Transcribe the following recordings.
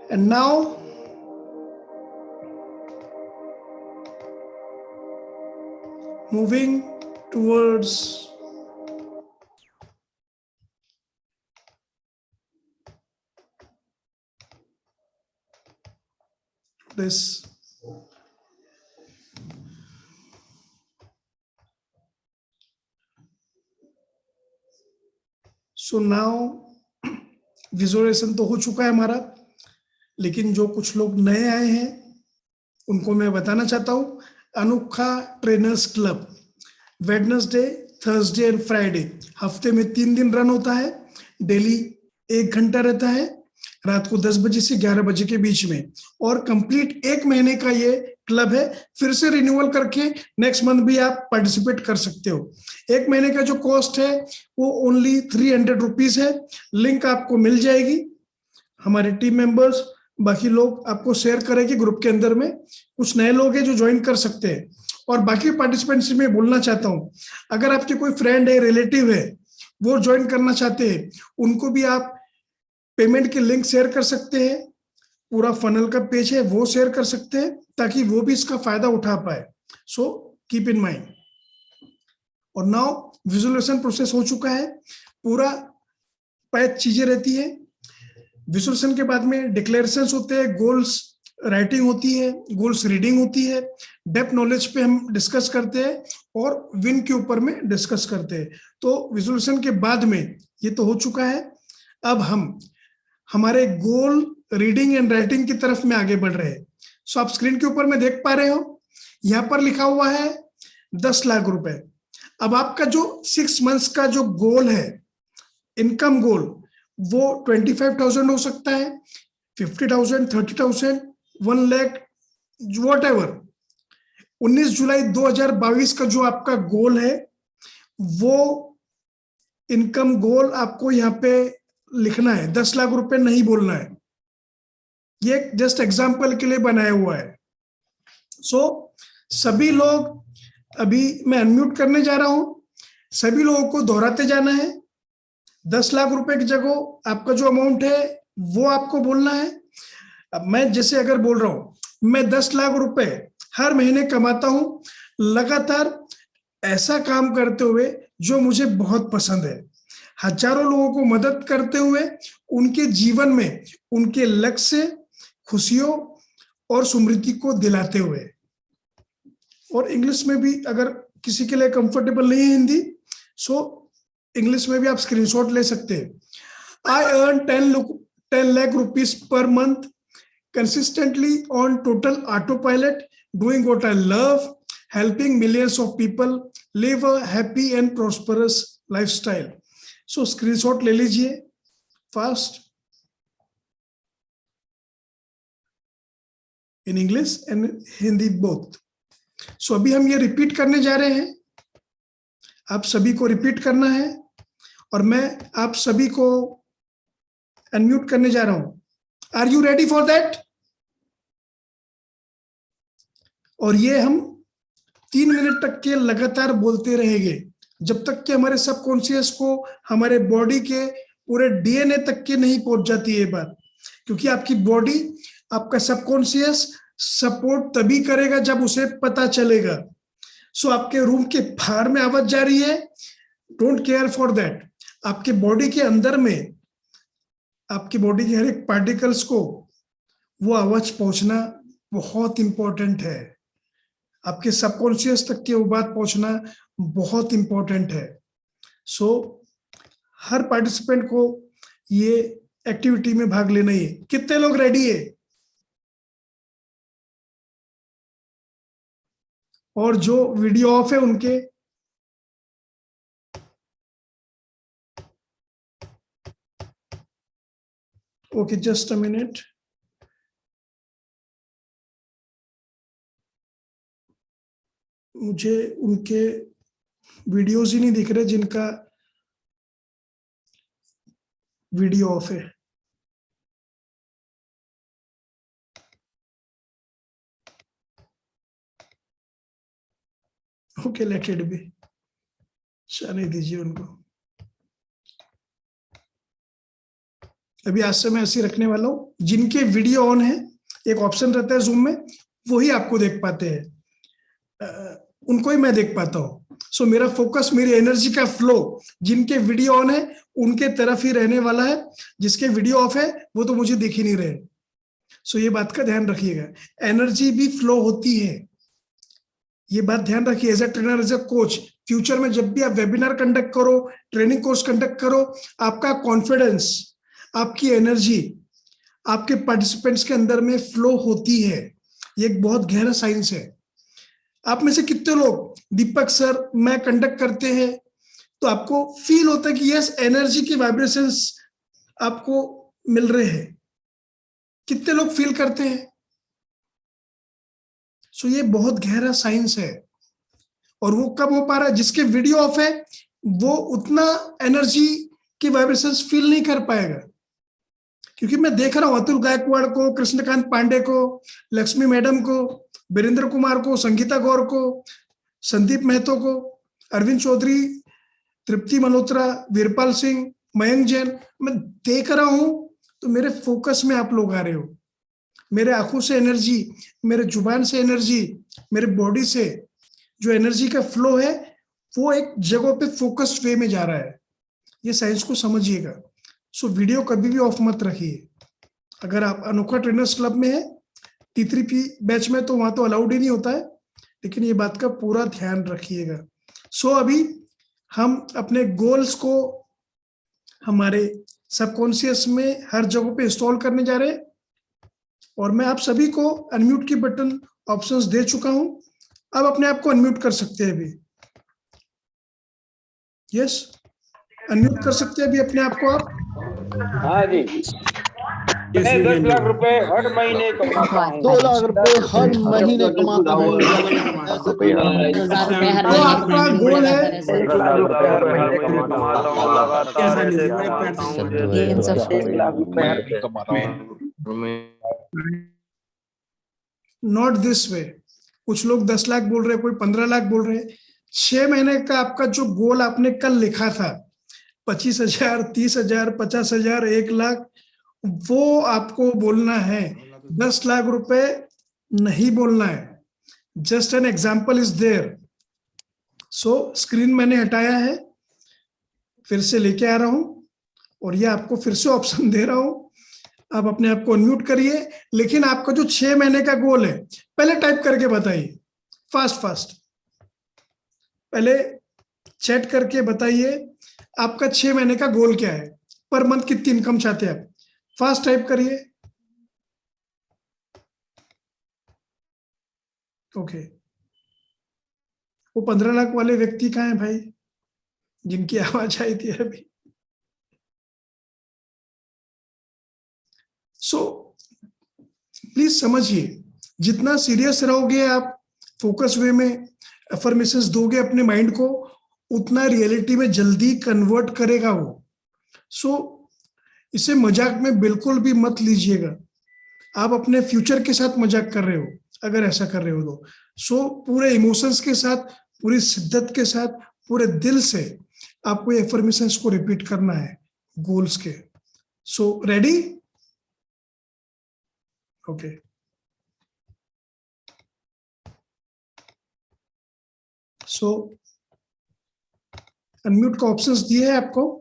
And now moving towards this so now visualisation तो हो चुका है हमारा, लेकिन जो कुछ लोग नए आए हैं उनको मैं बताना चाहता हूं, अनोखा trainers club Wednesday, Thursday and Friday, हफ्ते में 3 दिन रन होता है। डेली 1 घंटा रहता है, रात को 10 बजे से 11 बजे के बीच में, और कंप्लीट 1 महीने का ये क्लब है। फिर से रिन्यूअल करके नेक्स्ट मंथ भी आप पार्टिसिपेट कर सकते हो। 1 महीने का जो कॉस्ट है वो ओनली 300 रुपीज है। लिंक आपको मिल जाएगी, हमारे टीम मेंबर्स बाकी लोग आपको शेयर करेंगे ग्रुप के अंदर में। कुछ नए लोग हैं जो ज्वाइन कर सकते हैं, और बाकी पार्टिसिपेंट्स से मैं बोलना चाहता हूँ, अगर आपके कोई फ्रेंड है, रिलेटिव है, वो ज्वाइन करना चाहते हैं, उनको भी आप पेमेंट के लिंक शेयर कर सकते हैं। पूरा फनल का पेज है वो शेयर कर सकते हैं, ताकि वो भी इसका फायदा उठा पाए। So keep in mind. और नाउ विजुअलाइजेशन प्रोसेस हो चुका है, पूरा 5 चीजें रहती है। विजुअलाइजेशन के बाद में डिक्लेरेशंस होते हैं, गोल्स राइटिंग होती है, गोल्स रीडिंग होती है, डेप्थ नॉलेज पे हम डिस्कस करते हैं, और विन के ऊपर में डिस्कस करते हैं। तो विजुअलाइजेशन के बाद में ये तो हो चुका है। अब हम हमारे गोल रीडिंग एंड राइटिंग की तरफ में आगे बढ़ रहे हैं। सो आप स्क्रीन के ऊपर में देख पा रहे हो, यहाँ पर लिखा हुआ है 10 लाख रुपए। अब आपका जो 6 मंथ्स का जो गोल है, इनकम गोल, वो 25,000 हो सकता है, 50,000, 30,000, 1 लाख, वॉट एवर। 19 जुलाई 2022 का जो आपका गोल है, वो इनकम गोल आपको यहाँ पे लिखना है। 10 लाख रुपए नहीं बोलना है, ये जस्ट एग्जाम्पल के लिए बनाया हुआ है। सो सभी लोग, अभी मैं अनम्यूट करने जा रहा हूं, सभी लोगों को दोहराते जाना है। 10 लाख रुपए की जगह आपका जो अमाउंट है वो आपको बोलना है। अब मैं जैसे अगर बोल रहा हूं, मैं 10 लाख रुपए हर महीने कमाता हूं, लगातार ऐसा काम करते हुए जो मुझे बहुत पसंद है, हजारों लोगों को मदद करते हुए, उनके जीवन में उनके लक्ष्य, खुशियों और समृद्धि को दिलाते हुए। और इंग्लिश में भी अगर किसी के लिए कंफर्टेबल नहीं है हिंदी, सो इंग्लिश में भी आप स्क्रीनशॉट ले सकते हैं। I earn 10 lakh rupees per month consistently on total autopilot, doing what I love, helping millions of people live a happy and prosperous lifestyle. So screenshot ले लीजिए fast in English and Hindi both. So अभी हम ये repeat करने जा रहे हैं, आप सभी को रिपीट करना है, और मैं आप सभी को अनम्यूट करने जा रहा हूं। Are you ready for that? और ये हम 3 मिनट तक के लगातार बोलते रहेंगे, जब तक कि हमारे सबकॉन्शियस को, हमारे बॉडी के पूरे डीएनए तक के नहीं पहुंच जाती है बात। क्योंकि आपकी बॉडी, आपका सबकॉन्शियस सपोर्ट तभी करेगा जब उसे पता चलेगा। सो आपके रूम के बाहर में आवाज जा रही है, डोंट केयर फॉर दैट। आपके बॉडी के अंदर में, आपकी बॉडी के हर एक पार्टिकल्स को वो आवाज पहुंचना बहुत इंपॉर्टेंट है। आपके सबकॉन्शियस तक की वो बात पहुंचना बहुत इंपॉर्टेंट है। सो हर पार्टिसिपेंट को ये एक्टिविटी में भाग लेना ही है। कितने लोग रेडी है? और जो वीडियो ऑफ है उनके, ओके जस्ट अ मिनट, मुझे उनके वीडियोस ही नहीं दिख रहे जिनका वीडियो ऑफ है। ओके लेट इट बी, जाने दीजिए उनको। अभी आज से मैं ऐसे ही रखने वाला हूँ। जिनके वीडियो ऑन है, एक ऑप्शन रहता है जूम में, वही आपको देख पाते हैं, उनको ही मैं देख पाता हूँ। सो मेरा फोकस, मेरी एनर्जी का फ्लो जिनके वीडियो ऑन है उनके तरफ ही रहने वाला है। जिसके वीडियो ऑफ है वो तो मुझे दिख ही नहीं रहे। सो ये बात का ध्यान रखिएगा, एनर्जी भी फ्लो होती है, ये बात ध्यान रखिए। As a trainer, as a coach, future में जब भी आप वेबिनार कंडक्ट करो, ट्रेनिंग कोर्स कंडक्ट करो, आपका कॉन्फिडेंस, आपकी एनर्जी आपके पार्टिसिपेंट्स के अंदर में फ्लो होती है। ये एक बहुत गहरा साइंस है। आप में से कितने लोग, दीपक सर, मैं कंडक्ट करते हैं तो आपको फील होता है कि यस, एनर्जी की वाइब्रेशंस आपको मिल रहे हैं? कितने लोग फील करते हैं? सो ये बहुत गहरा साइंस है। और वो कब हो पा रहा है? जिसके वीडियो ऑफ है वो उतना एनर्जी की वाइब्रेशंस फील नहीं कर पाएगा। क्योंकि मैं देख रहा हूं अतुल गायकवाड़ को, कृष्णकांत पांडे को, लक्ष्मी मैडम को, वीरेंद्र कुमार को, संगीता गौर को, संदीप महतो को, अरविंद चौधरी, तृप्ति मल्होत्रा, वीरपाल सिंह, मयंक जैन, मैं देख रहा हूं तो मेरे फोकस में आप लोग आ रहे हो। मेरे आंखों से एनर्जी, मेरे जुबान से एनर्जी, मेरे बॉडी से जो एनर्जी का फ्लो है वो एक जगह पे फोकस्ड वे में जा रहा है। ये साइंस को समझिएगा। सो वीडियो कभी भी ऑफ मत रखिए। अगर आप अनोखा ट्रेनर्स क्लब में है, T3P बैच में, तो वहां तो अलाउड ही नहीं होता है, लेकिन ये बात का पूरा ध्यान रखिएगा। सो अभी हम अपने गोल्स को हमारे सबकॉन्शियस में हर जगह पे इंस्टॉल करने जा रहे हैं। और मैं आप सभी को अनम्यूट की बटन ऑप्शंस दे चुका हूं। अब अपने आप को अनम्यूट कर सकते हैं अभी। यस, अनम्यूट कर सकते हैं अभी अपने आप को आप। हाँ जी। मैं 10 लाख रुपए हर महीने कमाता हूँ। 2 लाख रुपए हर महीने कमाता हूँ। तो आपका गोल है, 1 लाख रुपए हर महीने कमाता हूँ लगातार। Not this way. कुछ लोग 10 लाख बोल रहे हैं, कोई 15 लाख बोल रहे हैं। 6 महीने का आपका जो गोल आपने कल लिखा था, 25,000, 30,000, 50,000, 1 लाख, वो आपको बोलना है। 10 लाख रुपए नहीं बोलना है। Just an example is there. So screen मैंने हटाया है, फिर से लेके आ रहा हूं और ये आपको फिर से ऑप्शन दे रहा हूं। आप अपने आप को अनम्यूट करिए, लेकिन आपका जो 6 महीने का गोल है पहले टाइप करके बताइए, फास्ट। पहले चैट करके बताइए आपका 6 महीने का गोल क्या है, पर मंथ कितनी इनकम चाहते हैं आप। फास्ट टाइप करिए। ओके, वो 15 लाख वाले व्यक्ति कहाँ हैं भाई, जिनकी आवाज आई थी अभी? सो प्लीज समझिए, जितना सीरियस रहोगे आप, फोकस वे में अफर्मेशंस दोगे अपने माइंड को, उतना रियलिटी में जल्दी कन्वर्ट करेगा वो। सो इसे मजाक में बिल्कुल भी मत लीजिएगा। आप अपने फ्यूचर के साथ मजाक कर रहे हो अगर ऐसा कर रहे हो तो। सो पूरे इमोशंस के साथ, पूरी शिद्दत के साथ, पूरे दिल से आपको ये अफर्मेशंस को रिपीट करना है गोल्स के। So ready? ओके। सो अनम्यूट का ऑप्शंस दिए हैं आपको।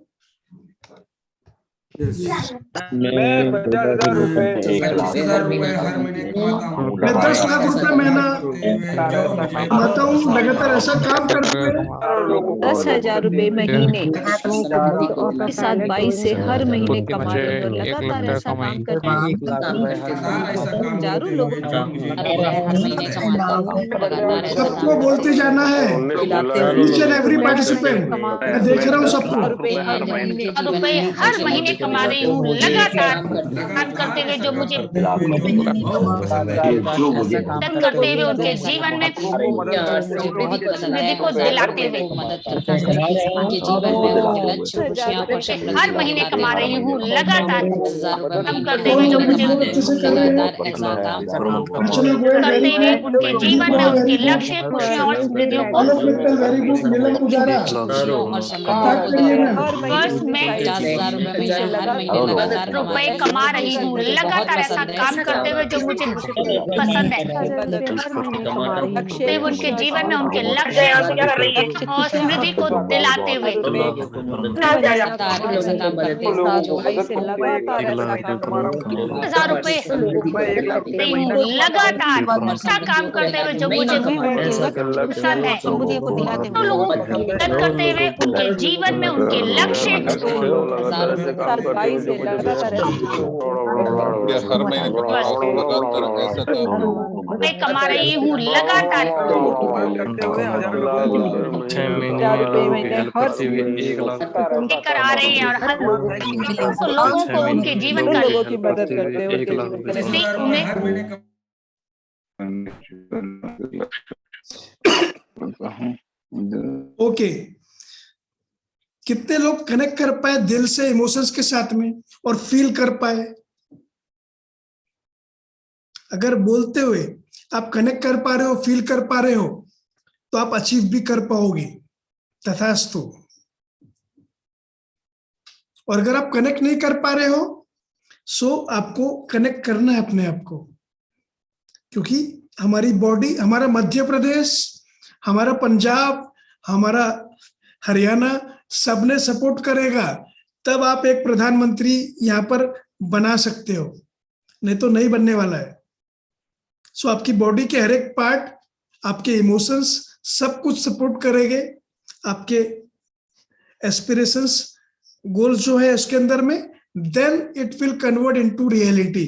मैं 50,000 रुपए मैं 10 लाख रुपए महीना कमाता हूँ, लगातार ऐसा काम करते हुए 10,000 रुपए महीने के साथ 22 से हर महीने कमा रहे हो, लगातार ऐसा काम करते हजारों लोगों सबको बोलते जाना है, ईच एंड एवरी पार्टिसिपेंट। मैं देख रहा हूँ सबको। रुपए हर महीने हर महीने कमा रही हूँ, लगातार काम करते हुए जो मुझे करते हुए उनके जीवन में समृद्धि को दिलाते हुए हर महीने कमा रही हूँ, लगातार काम करते हुए जो मुझे करते हुए उनके जीवन में उनके लक्ष्य, खुशियों और समृद्धियों को वेरी गुड। नीलम पुजारा, हर महीने 50,000 रुपए रुपए कमा रही हूँ लगातार ऐसा काम करते हुए जो मुझे पसंद है। उनके जीवन में उनके लक्ष्य और समृद्धि को दिलाते हुए ₹1000 लगातार ऐसा काम करते हुए जो मुझे पसंद है। लोगों को मदद करते हुए उनके जीवन में उनके लक्ष्य मैं कमा रही हूँ लगातार। 6 महीने में लोगों की हेल्प करते हुए 1 लाख लेकर आ रहे हैं और हर लोगों को उनके जीवन का लोगों की मदद करते हुए 1 लाख रुपए सीख उन्हें ओके, कितने लोग कनेक्ट कर पाए दिल से इमोशंस के साथ में और फील कर पाए? अगर बोलते हुए आप कनेक्ट कर पा रहे हो, फील कर पा रहे हो, तो आप अचीव भी कर पाओगे। तथास्तु। और अगर आप कनेक्ट नहीं कर पा रहे हो, सो आपको कनेक्ट करना है अपने आप को, क्योंकि हमारी बॉडी, हमारा मध्य प्रदेश, हमारा पंजाब, हमारा हरियाणा सबने सपोर्ट करेगा, तब आप एक प्रधानमंत्री यहाँ पर बना सकते हो, नहीं तो नहीं बनने वाला है। सो आपकी बॉडी के हर एक पार्ट, आपके इमोशंस सब कुछ सपोर्ट करेंगे, आपके एस्पिरेशंस, गोल्स जो है उसके अंदर में, then it will convert into reality.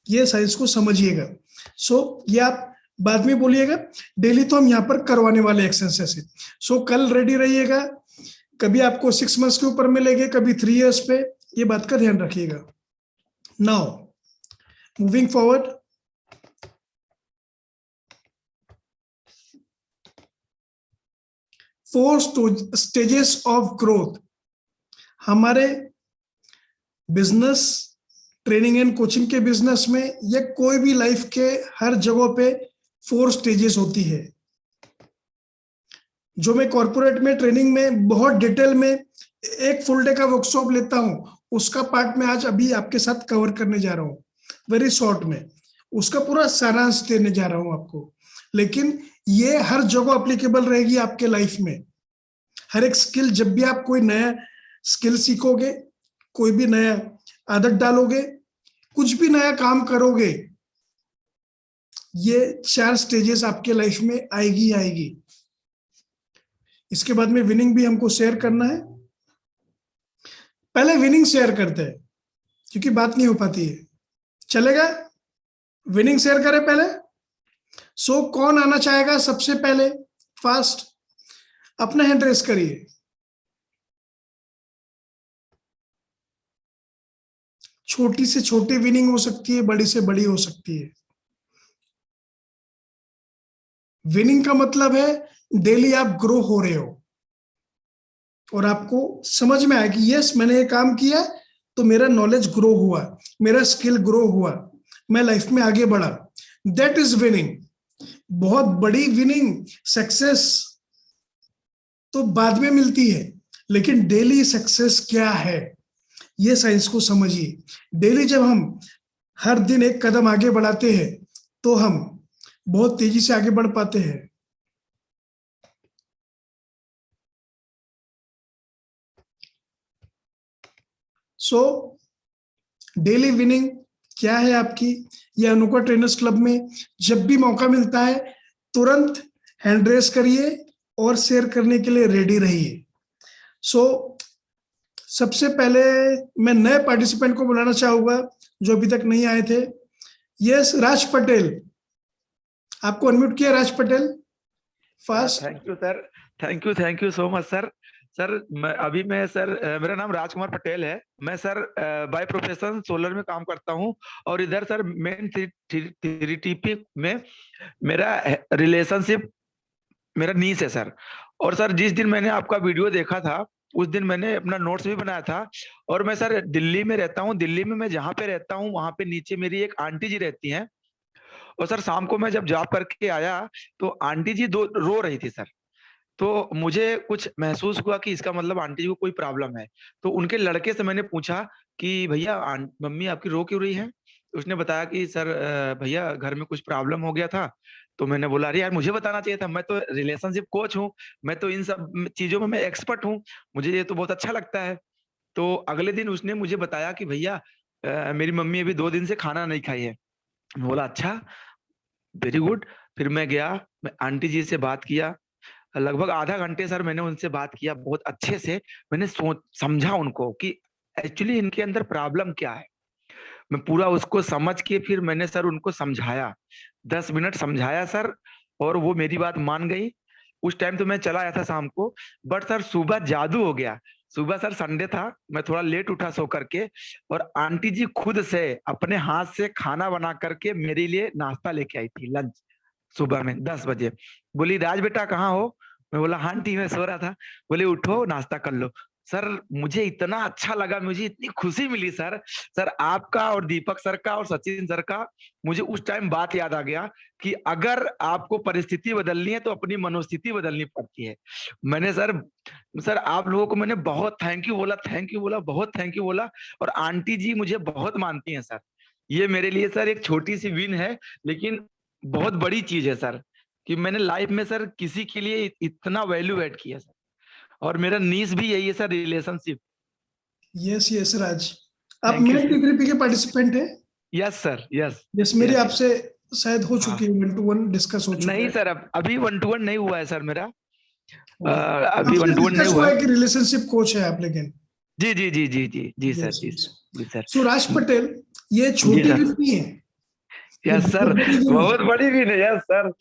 ये साइंस को समझिएगा। सो ये आप बाद में बोलिएगा, डेली तो हम यहाँ पर करवाने वाले एक्सरसाइज है। सो कल रेडी रहिएगा, कभी आपको 6 मंथ्स के ऊपर मिलेंगे, कभी 3 इयर्स पे, ये बात का ध्यान रखिएगा। Now moving forward, 4 stages of growth. हमारे बिजनेस, ट्रेनिंग एंड कोचिंग के बिजनेस में, या कोई भी लाइफ के हर जगह पे 4 स्टेजेस होती है, जो मैं कॉर्पोरेट में ट्रेनिंग में बहुत डिटेल में एक फुल डे का वर्कशॉप लेता हूं, उसका पार्ट मैं आज अभी आपके साथ कवर करने जा रहा हूं, वेरी शॉर्ट में उसका पूरा सारांश देने जा रहा हूं आपको। लेकिन ये हर जगह अप्लीकेबल रहेगी आपके लाइफ में। हर एक स्किल, जब भी आप कोई नया स्किल सीखोगे, कोई भी नया आदत डालोगे, कुछ भी नया काम करोगे, ये 4 स्टेजेस आपके लाइफ में आएगी। इसके बाद में विनिंग भी हमको शेयर करना है। पहले विनिंग शेयर करते हैं, क्योंकि बात नहीं हो पाती है। चलेगा? विनिंग शेयर करें पहले। सो कौन आना चाहेगा सबसे पहले? फास्ट अपना हैंड रेस करिए। छोटी से छोटी विनिंग हो सकती है, बड़ी से बड़ी हो सकती है। विनिंग का मतलब है डेली आप ग्रो हो रहे हो और आपको समझ में आया कि यस, मैंने ये काम किया तो मेरा नॉलेज ग्रो हुआ, मेरा स्किल ग्रो हुआ, मैं लाइफ में आगे बढ़ा। That is winning. बहुत बड़ी विनिंग, सक्सेस तो बाद में मिलती है, लेकिन डेली सक्सेस क्या है, ये साइंस को समझिए। डेली जब हम हर दिन एक कदम आगे बढ़ाते हैं, तो हम बहुत तेजी से आगे बढ़ पाते हैं। सो डेली विनिंग क्या है आपकी? ये अनोखा ट्रेनर्स क्लब में जब भी मौका मिलता है, तुरंत हैंड रेस करिए और शेयर करने के लिए रेडी रहिए। सो सबसे पहले मैं नए पार्टिसिपेंट को बुलाना चाहूंगा जो अभी तक नहीं आए थे। यस, राज पटेल, आपको अनम्यूट किया। Raj Patel, fast. Thank you sir, thank you so much sir. Sir मैं सर मेरा नाम राजकुमार पटेल है। मैं सर बाय प्रोफेशन सोलर में काम करता हूं, और इधर सर मेन 3TP में मेरा रिलेशनशिप मेरा नीस है सर। और सर जिस दिन मैंने आपका वीडियो देखा था, उस दिन मैंने अपना नोट्स भी बनाया था। और मैं सर दिल्ली में रहता हूँ। दिल्ली में मैं जहाँ पे रहता हूँ, वहाँ पे नीचे मेरी एक आंटी जी रहती हैं। और सर शाम को मैं जब जॉब करके आया, तो आंटी जी रो रही थी सर। तो मुझे कुछ महसूस हुआ कि इसका मतलब आंटी जी को कोई प्रॉब्लम है। तो उनके लड़के से मैंने पूछा कि भैया मम्मी आपकी रो क्यों रही है? उसने बताया कि सर भैया घर में कुछ प्रॉब्लम हो गया था। तो मैंने बोला अरे यार मुझे बताना चाहिए था, मैं तो रिलेशनशिप कोच हूँ, मैं तो इन सब चीजों में मैं एक्सपर्ट हूँ, मुझे ये तो बहुत अच्छा लगता है। तो अगले दिन उसने मुझे बताया कि भैया मेरी मम्मी अभी 2 दिन से खाना नहीं खाई है। मैं बोला अच्छा, वेरी गुड। फिर मैं गया, मैं आंटी जी से बात किया, लगभग आधा घंटे सर मैंने उनसे बात किया बहुत अच्छे से। मैंने सोच समझा उनको कि एक्चुअली इनके अंदर प्रॉब्लम क्या है। मैं पूरा उसको समझ के फिर मैंने सर उनको समझाया, 10 मिनट समझाया सर, और वो मेरी बात मान गई। उस टाइम तो मैं चला आया था शाम को, बट सर सुबह जादू हो गया। सुबह सर संडे था, मैं थोड़ा लेट उठा सो करके, और आंटी जी खुद से अपने हाथ से खाना बना करके मेरे लिए नाश्ता लेके आई थी, लंच, सुबह में 10 बजे। बोली राज बेटा कहाँ हो? मैं बोला हाँ आंटी मैं सो रहा था। बोले उठो नाश्ता कर लो। सर मुझे इतना अच्छा लगा, मुझे इतनी खुशी मिली सर। सर आपका और दीपक सर का और सचिन सर का मुझे उस टाइम बात याद आ गया कि अगर आपको परिस्थिति बदलनी है तो अपनी मनोस्थिति बदलनी पड़ती है। मैंने सर सर आप लोगों को मैंने बहुत थैंक यू बोला, थैंक यू बोला, बहुत थैंक यू बोला। और आंटी जी मुझे बहुत मानती हैं सर। ये मेरे लिए सर एक छोटी सी विन है, लेकिन बहुत बड़ी चीज है सर, कि मैंने लाइफ में सर किसी के लिए इतना वैल्यू ऐड किया सर। और मेरा नीश भी यही है सर, रिलेशनशिप। यस यस राज, आप थैंक यू मेन टी3पी के पार्टिसिपेंट हैं? Yes sir, yes. यस, मेरी यस आपसे शायद हो हाँ चुकी है, 1-to-1 डिस्कस हो चुका नहीं है। सर, अभी 1-to-1 नहीं हुआ है सर मेरा। अभी आपसे 1-to-1 नहीं डिस्कस हुआ हुआ है है। कि रिलेशनशिप कोच है आप, लेकिन जी जी जी जी जी जी सर, यस जी यस। सर, जी सर। सुराज पटेल, ये जी छोटी सर, विन नहीं है, ये यस सर, बहुत बड़ी विन है। बहुत बड़ी विन है। यस सर,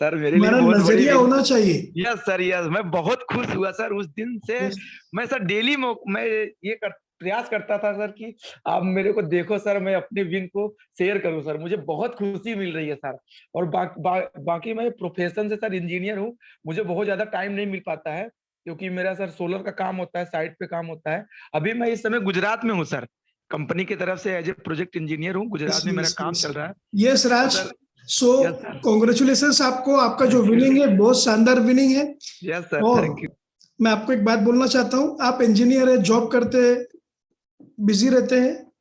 सर मेरे लिए हमारा बहुत बड़ी नजरिया विन। होना चाहिए। यस सर, यस, मैं बहुत खुश हुआ सर उस दिन से। यस मैं सर डेली मैं ये प्रयास करता था सर कि आप मेरे को देखो सर, मैं अपने विन को शेयर करूं सर। मुझे बहुत खुशी मिल रही है सर। और बाकी मैं प्रोफेशन से सर इंजीनियर हूं। मुझे बहुत ज्यादा टाइम नहीं मिल पाता है, क्योंकि मेरा सर सोलर का काम होता है, साइट पे काम होता है। अभी मैं इस समय गुजरात में हूँ सर, कंपनी की तरफ से एज ए प्रोजेक्ट इंजीनियर हूँ, गुजरात में मेरा काम चल रहा है। यस तो Raj, sir, so yes sir, congratulation आपको, आपका जो थैंक यू। विनिंग है बहुत शानदार विनिंग है। यस सर, और थैंक यू। मैं आपको एक बात बोलना चाहता हूँ, आप इंजीनियर है, जॉब करते हैं, बिजी रहते हैं।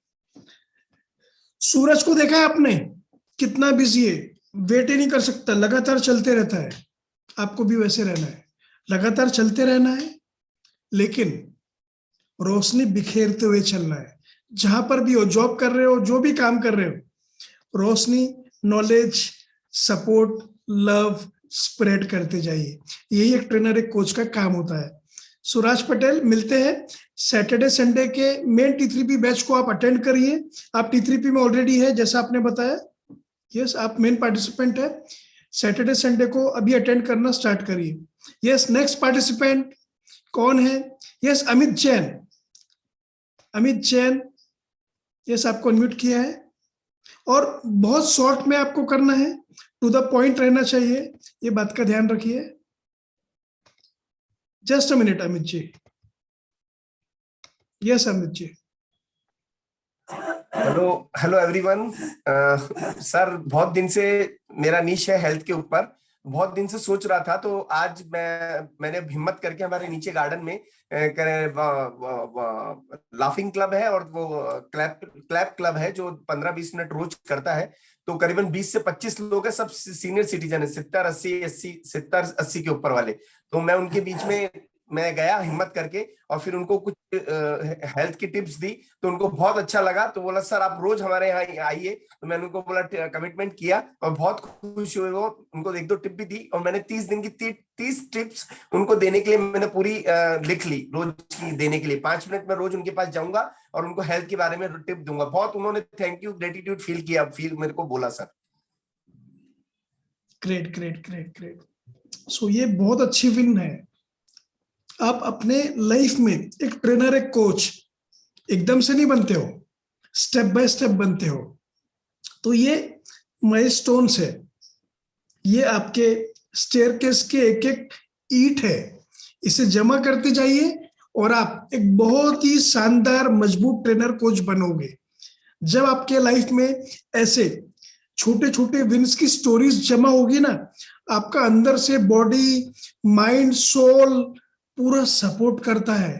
सूरज को देखा है आपने कितना बिजी है, वेट ही नहीं कर सकता, लगातार चलते रहता है। आपको भी वैसे रहना है, लगातार चलते रहना है, लेकिन रोशनी बिखेरते हुए चलना है। जहां पर भी हो, जॉब कर रहे हो, जो भी काम कर रहे हो, रोशनी, नॉलेज, सपोर्ट, लव स्प्रेड करते जाइए। यही एक ट्रेनर, एक कोच का काम होता है। सुराज पटेल, मिलते हैं सैटरडे संडे के मेन टी3पी बैच को आप अटेंड करिए। आप टी3पी में ऑलरेडी है जैसा आपने बताया। यस, आप मेन पार्टिसिपेंट है। सैटरडे संडे को अभी अटेंड करना स्टार्ट करिए। यस, नेक्स्ट पार्टिसिपेंट कौन है? यस, अमित जैन। अमित जैन, यस, आपको अनम्यूट किया है। और बहुत शॉर्ट में आपको करना है, टू द पॉइंट रहना चाहिए, ये बात का ध्यान रखिए। Just a minute Amit ji. Yes Amit ji. Hello hello everyone. Sir बहुत दिन से मेरा निश है हेल्थ के ऊपर, बहुत दिन से सोच रहा था, तो आज मैंने हिम्मत करके हमारे नीचे गार्डन में लाफिंग क्लब है और वो क्लैप क्लब है जो 15-20 मिनट रोज करता है। तो करीबन 20 से 25 लोग हैं, सब सीनियर सिटीजन है, 70-80 के ऊपर वाले। तो मैं उनके बीच में मैं गया हिम्मत करके और फिर उनको कुछ हेल्थ की टिप्स दी, तो उनको बहुत अच्छा लगा। तो बोला सर आप रोज हमारे यहाँ आइए। तो मैंने उनको बोला, कमिटमेंट किया और बहुत खुश हुए वो। उनको 1-2 टिप भी दी और मैंने 30 दिन की 30 टिप्स उनको देने के लिए मैंने पूरी लिख ली, रोज की देने के लिए। 5 मिनट में रोज उनके पास जाऊंगा और उनको हेल्थ के बारे में टिप दूंगा। बहुत उन्होंने थैंक यू, ग्रेटिट्यूड फील किया, मेरे को बोला sir. Great great great great. So ये बहुत अच्छी विन है। आप अपने लाइफ में एक ट्रेनर, एक कोच एकदम से नहीं बनते हो, स्टेप बाय स्टेप बनते हो। तो ये माइलस्टोन्स है, ये आपके स्टेयरकेस के एक एक ईंट है, इसे जमा करते जाइए और आप एक बहुत ही शानदार मजबूत ट्रेनर कोच बनोगे। जब आपके लाइफ में ऐसे छोटे छोटे विन्स की स्टोरीज जमा होगी ना, आपका अंदर से बॉडी, माइंड, सोल पूरा सपोर्ट करता है,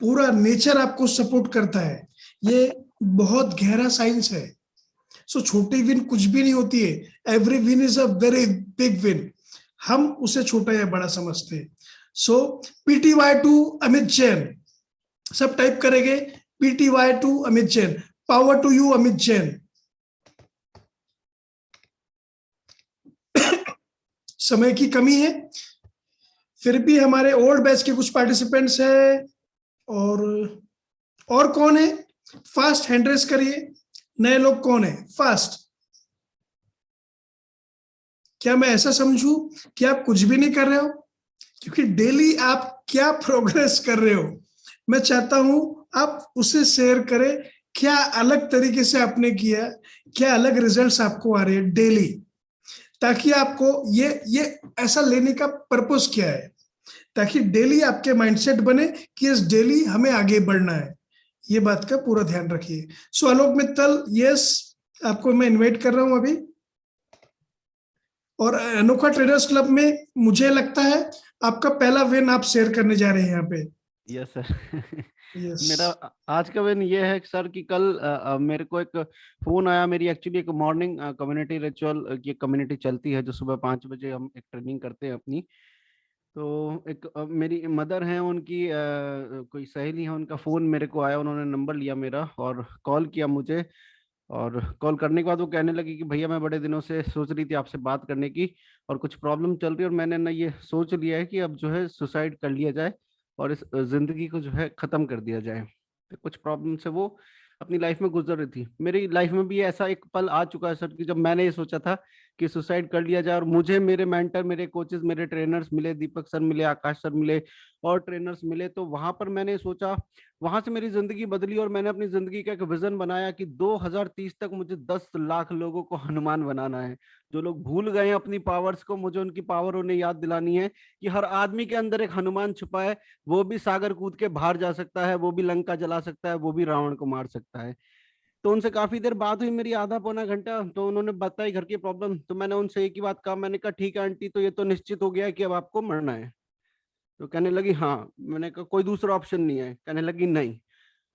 पूरा नेचर आपको सपोर्ट करता है। ये बहुत गहरा साइंस है। सो छोटी विन कुछ भी नहीं होती है, every win is a very big win. हम उसे छोटा या बड़ा समझते हैं। So PTY to Amit Jain, सब टाइप करेंगे PTY to Amit Jain. Power to you Amit Jain. समय की कमी है, फिर भी हमारे ओल्ड बैच के कुछ पार्टिसिपेंट्स हैं। और कौन है? फास्ट हैंड रेस करिए। नए लोग कौन है? फास्ट। क्या मैं ऐसा समझूं कि आप कुछ भी नहीं कर रहे हो? क्योंकि डेली आप क्या प्रोग्रेस कर रहे हो, मैं चाहता हूं आप उसे शेयर करें। क्या अलग तरीके से आपने किया, क्या अलग रिजल्ट्स आपको आ रहे हैं डेली, ताकि आपको ये ऐसा लेने का पर्पस क्या है, ताकि डेली आपके माइंडसेट बने कि इस डेली हमें आगे बढ़ना है। ये बात का पूरा ध्यान रखिए। सो आलोक मित्तल, यस, आपको मैं इनवाइट कर रहा हूं अभी। और अनोखा ट्रेडर्स क्लब में मुझे लगता है आपका पहला विन आप शेयर करने जा रहे हैं यहाँ पे। Yes sir. Yes. मेरा आज का विन ये है सर कि कल मेरे को एक फोन आया। मेरी एक्चुअली एक मॉर्निंग कम्युनिटी रिचुअल की कम्युनिटी चलती है, जो सुबह 5 बजे हम एक ट्रेनिंग करते हैं अपनी। तो एक मेरी मदर हैं, उनकी कोई सहेली है, उनका फोन मेरे को आया। उन्होंने नंबर लिया मेरा और कॉल किया मुझे। और कॉल करने के बाद वो कहने लगी कि भैया मैं बड़े दिनों से सोच रही थी आपसे बात करने की, और कुछ प्रॉब्लम चल रही है, और मैंने ना ये सोच लिया है कि अब जो है सुसाइड कर लिया जाए और इस जिंदगी को जो है खत्म कर दिया जाए। तो कुछ प्रॉब्लम से वो अपनी लाइफ में गुजर रही थी। मेरी लाइफ में भी ऐसा एक पल आ चुका है सर कि जब मैंने ये सोचा था कि सुसाइड कर लिया जाए, और मुझे मेरे मेंटर, मेरे कोचेस, मेरे ट्रेनर्स मिले, दीपक सर मिले, आकाश सर मिले और ट्रेनर्स मिले। तो वहां पर मैंने सोचा, वहां से मेरी जिंदगी बदली और मैंने अपनी जिंदगी का एक विजन बनाया कि 2030 तक मुझे 10 लाख लोगों को हनुमान बनाना है। जो लोग भूल गए हैं अपनी पावर्स को, मुझे उनकी पावर उन्हें याद दिलानी है कि हर आदमी के अंदर एक हनुमान छुपा है। वो भी सागर कूद के बाहर जा सकता है, वो भी लंका जला सकता है, वो भी रावण को मार सकता है। तो उनसे काफी देर बात हुई मेरी, आधा पौना घंटा। तो उन्होंने बताई घर की प्रॉब्लम। तो मैंने उनसे एक ही बात कहा, मैंने कहा ठीक है आंटी, तो ये तो निश्चित हो गया है कि अब आपको मरना है? तो कहने लगी हाँ। मैंने कहा कोई दूसरा ऑप्शन नहीं है? कहने लगी नहीं।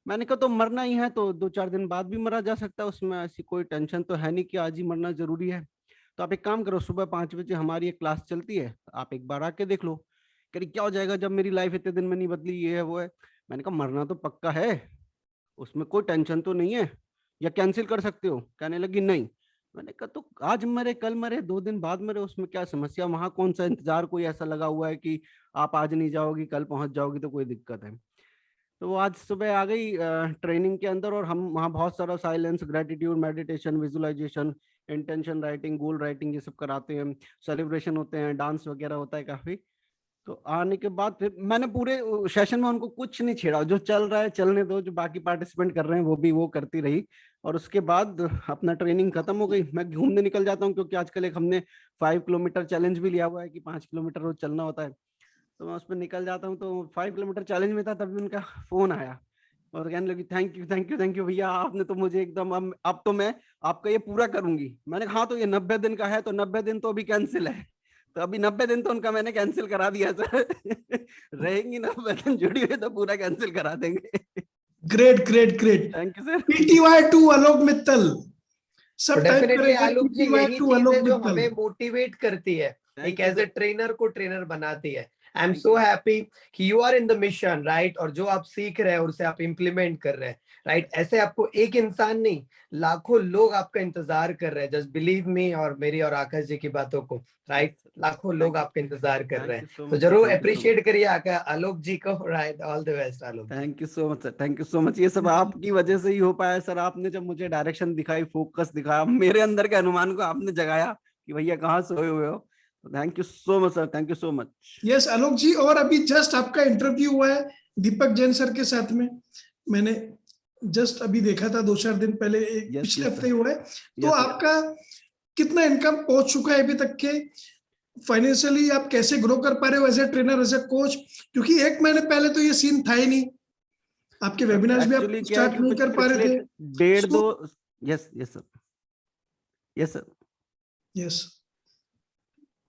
मैंने कहा तो मरना ही है तो 2-4 दिन बाद भी मरा जा सकता है, उसमें ऐसी कोई टेंशन तो है नहीं कि आज ही मरना जरूरी है। तो आप एक काम करो, सुबह 5 बजे हमारी एक क्लास चलती है, आप एक बार आके देख लो। कह रही क्या हो जाएगा जब मेरी लाइफ इतने दिन में नहीं बदली, ये है वो है। मैंने कहा मरना तो पक्का है, उसमें कोई टेंशन तो नहीं है, या कैंसिल कर सकते हो? कहने लगी नहीं। मैंने कहा तो आज मरे, कल मरे, 2 दिन बाद मरे, उसमें क्या समस्या? वहां कौन सा इंतजार कोई ऐसा लगा हुआ है कि आप आज नहीं जाओगी कल पहुंच जाओगी तो कोई दिक्कत है? तो वो आज सुबह आ गई ट्रेनिंग के अंदर, और हम वहाँ बहुत सारा silence, gratitude, meditation, visualisation, intention writing, goal writing, ये सब कराते हैं। सेलिब्रेशन होते हैं, डांस वगैरह होता है काफी। तो आने के बाद फिर मैंने पूरे सेशन में उनको कुछ नहीं छेड़ा, जो चल रहा है चलने दो, जो बाकी पार्टिसिपेंट कर रहे हैं वो करती रही। और उसके बाद अपना ट्रेनिंग खत्म हो गई, मैं घूमने निकल जाता हूँ, क्योंकि आजकल एक हमने 5 किलोमीटर चैलेंज भी लिया हुआ है कि 5 किलोमीटर रोज चलना होता है। तो मैं उस पर निकल जाता हूँ। तो 5 किलोमीटर चैलेंज में था, तभी उनका फोन आया और कहने लगी thank you thank you thank you भैया, आपने तो मुझे एकदम, अब तो मैं आपका ये पूरा करूंगी। मैंने कहा हाँ तो ये 90 दिन का है, तो 90 दिन तो अभी कैंसिल है। तो अभी 90 दिन तो उनका मैंने कैंसिल करा दिया सर। रहेंगी 90 दिन जुड़ी हुई तो पूरा कैंसिल करा देंगे। Great great great. Thank you sir. PTY two Alok Mittal, सब टाइप डेफिनेटली करेंगे आलोक जी, PTY यही टू चीज आलोक है जो मित्तल। हमें मोटिवेट करती है, एक you, as a sir. Trainer को ट्रेनर बनाती है। आई एम सो हैप्पी कि you are in the mission, right. और जो आप सीख रहे हैं और उसे आप इम्प्लीमेंट कर रहे हैं, राइट। ऐसे आपको एक इंसान नहीं, लाखों लोग आपका इंतजार कर रहे हैं। जस्ट बिलीव मी, और मेरी और आकाश जी की बातों को, राइट। लाखों लोग आपका इंतजार कर रहे हैं, तो जरूर अप्रिशिएट करिए आलोक जी को, right. All the best Alok. Thank you so much sir, thank you so much. ये सब आपकी वजह से ही हो पाया सर। आपने जब मुझे डायरेक्शन दिखाई, फोकस दिखाया, मेरे अंदर के अनुमान को आपने जगाया कि भैया कहाँ सोए हुए हो। Thank you so much sir, thank you so much. Yes Alok ji, और अभी जस्ट आपका इंटरव्यू हुआ है दीपक जैन सर के साथ में, मैंने जस्ट अभी देखा था 2-4 दिन पहले, पिछले हफ्ते हुआ है। तो आपका कितना इनकम पहुंच चुका है अभी तक के? फाइनेंशियली आप कैसे ग्रो कर पा रहे हो as a trainer, as a coach? क्योंकि 1 महीने पहले तो ये सीन था ही नहीं, आपके वेबिनार्स भी आप स्टार्ट नहीं कर पा रहे थे। 1.5-2 yes sir, yes sir, yes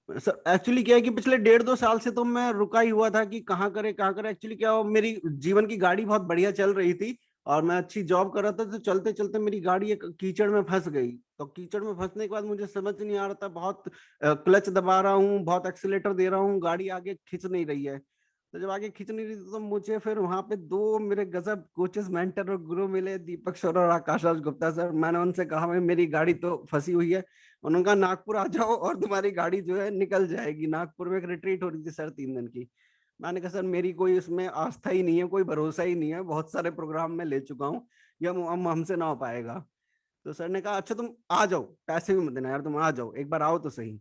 sir actually क्या है कि पिछले 1.5-2 साल से तो मैं रुका ही हुआ था कि कहाँ करे। एक्चुअली क्या हुआ, मेरी जीवन की गाड़ी बहुत बढ़िया चल रही थी और मैं अच्छी जॉब कर रहा था, तो चलते चलते मेरी गाड़ी एक कीचड़ में फंस गई। तो कीचड़ में फंसने के बाद मुझे समझ नहीं आ रहा था, बहुत क्लच दबा रहा हूँ, बहुत एक्सीलेटर दे रहा हूँ, गाड़ी आगे खींच नहीं रही है। तो जब आगे खींच नहीं रही थी तो मुझे फिर वहां पे 2 मेरे गजब कोचेस, मेंटर और गुरु मिले, दीपक सर और आकाश राज गुप्ता सर। मैंने उनसे कहा भाई मेरी गाड़ी तो फंसी हुई है। उन्होंने कहा नागपुर आ जाओ और तुम्हारी गाड़ी जो है निकल जाएगी। नागपुर में एक रिट्रीट हो रही थी सर 3 दिन की। मैंने कहा सर मेरी कोई उसमें आस्था ही नहीं है, कोई भरोसा ही नहीं है, बहुत सारे प्रोग्राम में ले चुका हूँ, ये हमसे ना हो पाएगा। तो सर ने कहा अच्छा तुम आ जाओ, पैसे भी मत देना यार, तुम आ जाओ, एक बार आओ तो सही।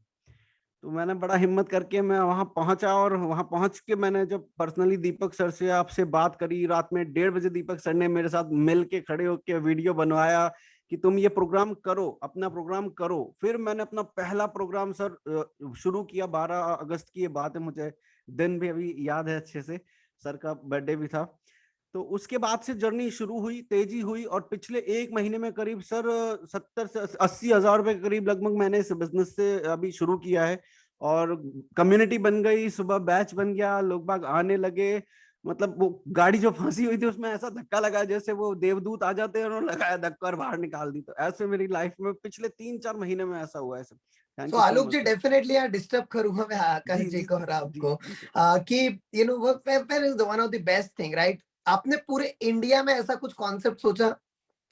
तो मैंने बड़ा हिम्मत करके मैं वहां पहुंचा और वहां पहुंच के मैंने जब पर्सनली दीपक सर से आपसे बात करी, रात में 1:30 बजे दीपक सर ने मेरे साथ मिल के खड़े होकर वीडियो बनवाया कि तुम ये प्रोग्राम करो, अपना प्रोग्राम करो। फिर मैंने अपना पहला प्रोग्राम सर शुरू किया। 12 अगस्त की ये बात है, मुझे दिन भी अभी याद है अच्छे से, सर का बर्थडे भी था। तो उसके बाद से जर्नी शुरू हुई, तेजी हुई और पिछले 1 महीने में करीब सर 70 से 80 हजार रुपए के करीब लगभग मैंने इस बिजनेस से अभी शुरू किया है। और कम्युनिटी बन गई, सुबह बैच बन गया, लोग बाग आने लगे। मतलब वो गाड़ी जो फंसी हुई थी उसमें ऐसा धक्का लगा जैसे वो देवदूत आ जाते हैं, उन्होंने लगाया धक्का और बाहर निकाल दी। तो ऐसे मेरी लाइफ में पिछले 3-4 महीने में ऐसा हुआ है सर। तो आलोक जी डेफिनेटली यहाँ डिस्टर्ब करूंगा मैं आकाश जी को और आपको कि you know where is one of the best thing, right? आपने पूरे इंडिया में ऐसा कुछ कॉन्सेप्ट सोचा